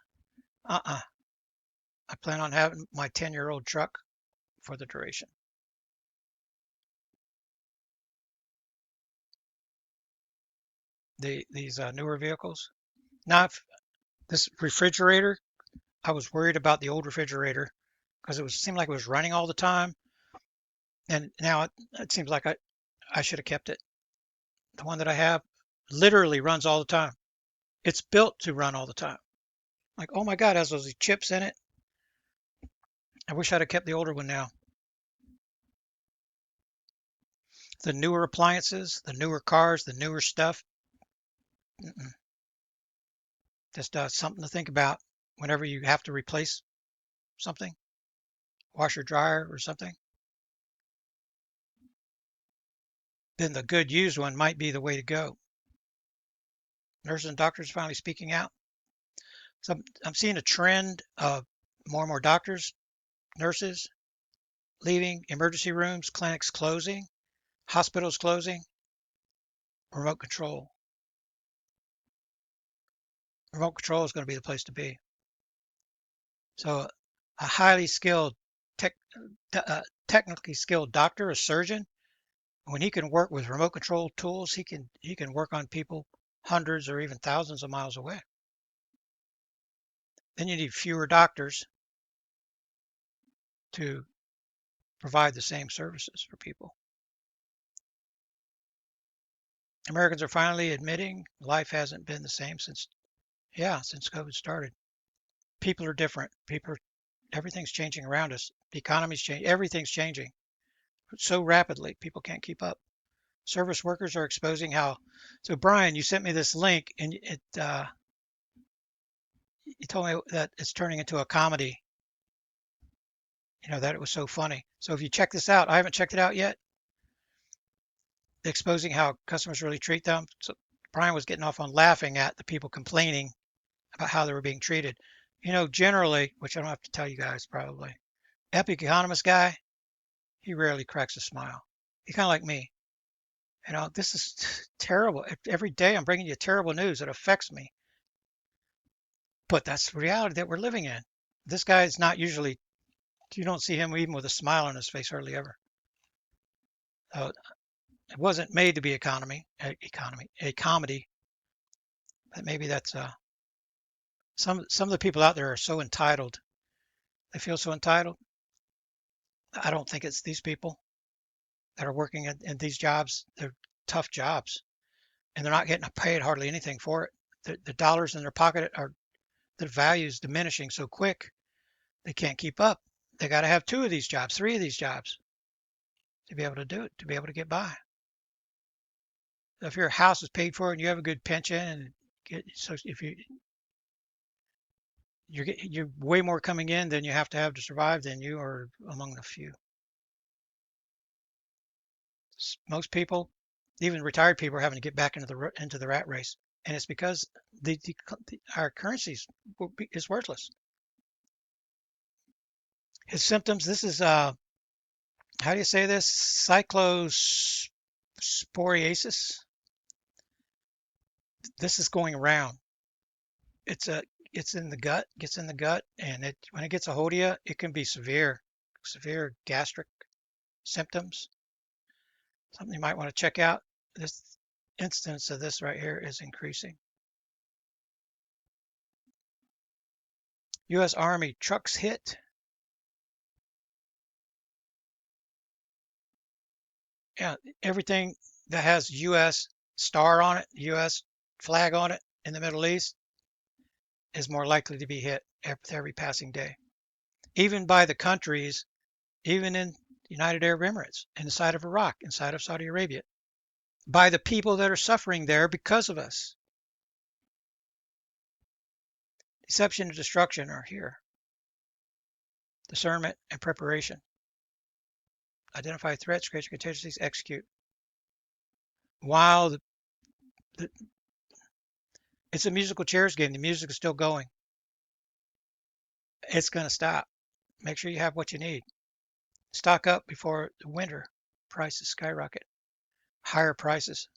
I plan on having my 10-year-old truck for the duration. These newer vehicles. Now, if this refrigerator, I was worried about the old refrigerator because it seemed like it was running all the time. And now it seems like I should have kept it. The one that I have literally runs all the time. It's built to run all the time. Like, oh my God, it has those chips in it. I wish I'd have kept the older one now. The newer appliances, the newer cars, the newer stuff. Just something to think about whenever you have to replace something, washer, dryer, or something. Then the good used one might be the way to go. Nurses and doctors finally speaking out. So I'm seeing a trend of more and more doctors, nurses leaving, emergency rooms, clinics closing, hospitals closing, remote control. Remote control is going to be the place to be. So a highly skilled, technically skilled doctor, a surgeon, when he can work with remote control tools, he can work on people hundreds or even thousands of miles away. Then you need fewer doctors to provide the same services for people. Americans are finally admitting life hasn't been the same since COVID started. People are different. Everything's changing around us. The economy's changing. Everything's changing so rapidly. People can't keep up. Service workers are exposing how. So Brian, you sent me this link, and you told me that it's turning into a comedy. That it was so funny. So if you check this out, I haven't checked it out yet. Exposing how customers really treat them. So Brian was getting off on laughing at the people complaining about how they were being treated. Generally, which I don't have to tell you guys probably, Epic Economist guy, he rarely cracks a smile. He's kind of like me. This is terrible. Every day I'm bringing you terrible news that affects me. But that's the reality that we're living in. This guy is not usually, you don't see him even with a smile on his face hardly ever. So it wasn't made to be a comedy. But maybe that's some of the people out there are so entitled. They feel so entitled. I don't think it's these people that are working in these jobs. They're tough jobs, and they're not getting paid hardly anything for it. The dollars in their pocket are, the value is diminishing so quick, they can't keep up. They got to have 2 of these jobs, 3 of these jobs to be able to do it, to be able to get by. So if your house is paid for and you have a good pension, and if you're way more coming in than you have to survive, then you are among the few. Most people, even retired people, are having to get back into the rat race, and it's because our currency is worthless. His symptoms. This is how do you say this? Cyclosporiasis. This is going around. It's in the gut. Gets in the gut, and when it gets a hold of you, it can be severe gastric symptoms. Something you might want to check out. This instance of this right here is increasing. U.S. Army trucks hit. Yeah, everything that has U.S. star on it, U.S. flag on it in the Middle East is more likely to be hit every passing day. Even by the countries, even in United Arab Emirates, inside of Iraq, inside of Saudi Arabia, by the people that are suffering there because of us. Deception and destruction are here. Discernment and preparation. Identify threats, create contingencies, execute. While it's a musical chairs game, the music is still going. It's going to stop. Make sure you have what you need. Stock up before the winter prices skyrocket. Higher prices.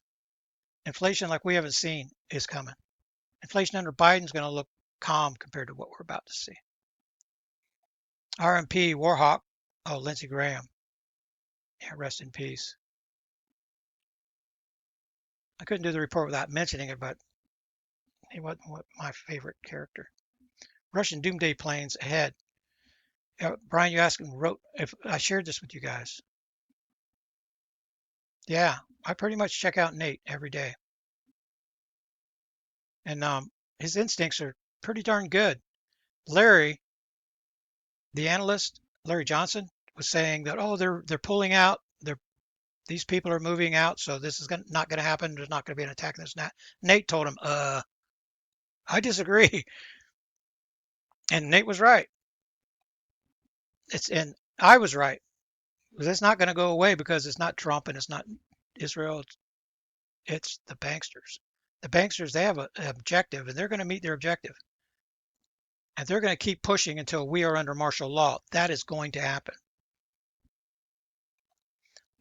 Inflation like we haven't seen is coming. Inflation under Biden is going to look calm compared to what we're about to see. RMP, Warhawk, Lindsey Graham. Yeah, rest in peace. I couldn't do the report without mentioning it, but he wasn't my favorite character. Russian doomsday planes ahead. Brian, you asked if I shared this with you guys. Yeah, I pretty much check out Nate every day. And his instincts are pretty darn good. Larry, the analyst, Larry Johnson, was saying that, they're pulling out. These people are moving out, so this is not going to happen. There's not going to be an attack. Nate told him, I disagree. And Nate was right. And I was right. It's not going to go away because it's not Trump and it's not Israel. It's the banksters. The banksters, they have an objective, and they're going to meet their objective. And they're going to keep pushing until we are under martial law. That is going to happen.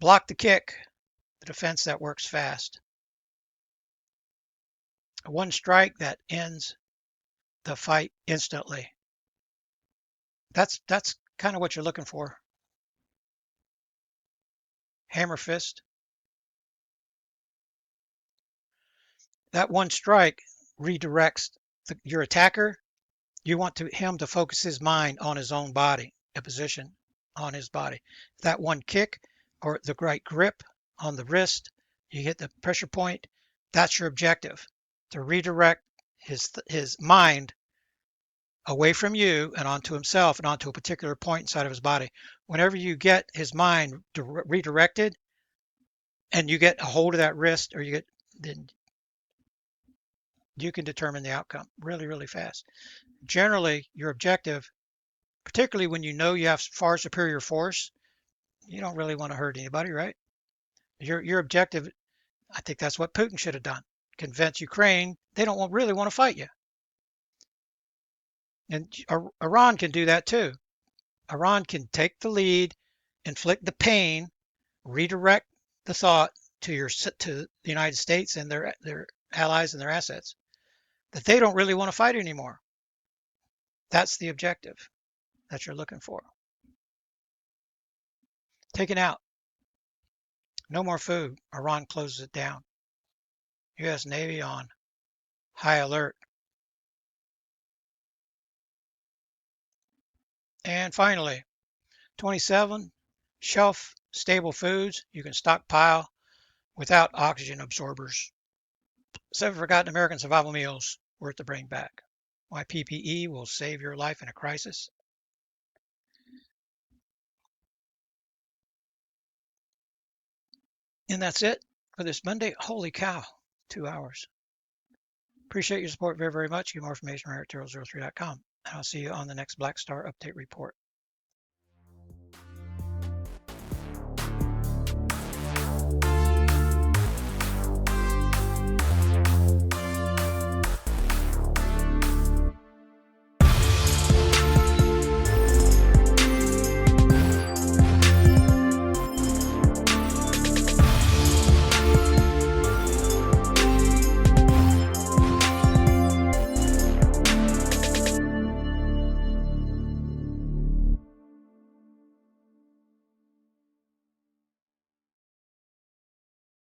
Block the kick, the defense that works fast. One strike that ends the fight instantly. That's kind of what you're looking for. Hammer fist. That one strike redirects your attacker. You want him to focus his mind on his own body, a position on his body. That one kick or the right grip on the wrist, you hit the pressure point, That's your objective, to redirect his mind away from you and onto himself and onto a particular point inside of his body. Whenever you get his mind redirected and you get a hold of that wrist, or then you can determine the outcome really, really fast. Generally, your objective, particularly when you know you have far superior force, you don't really want to hurt anybody, right? Your objective, I think that's what Putin should have done. Convince Ukraine they don't really want to fight you. And Iran can do that too. Iran can take the lead, inflict the pain, redirect the thought to the United States and their allies and their assets that they don't really want to fight anymore. That's the objective that you're looking for. Taken out. No more food. Iran closes it down. U.S. Navy on high alert. And finally, 27, shelf stable foods you can stockpile without oxygen absorbers. 7 forgotten American survival meals worth to bring back. Why PPE will save your life in a crisis. And that's it for this Monday. Holy cow, 2 hours. Appreciate your support very, very much. Get more information right at 003.com. And I'll see you on the next Black Star Update Report.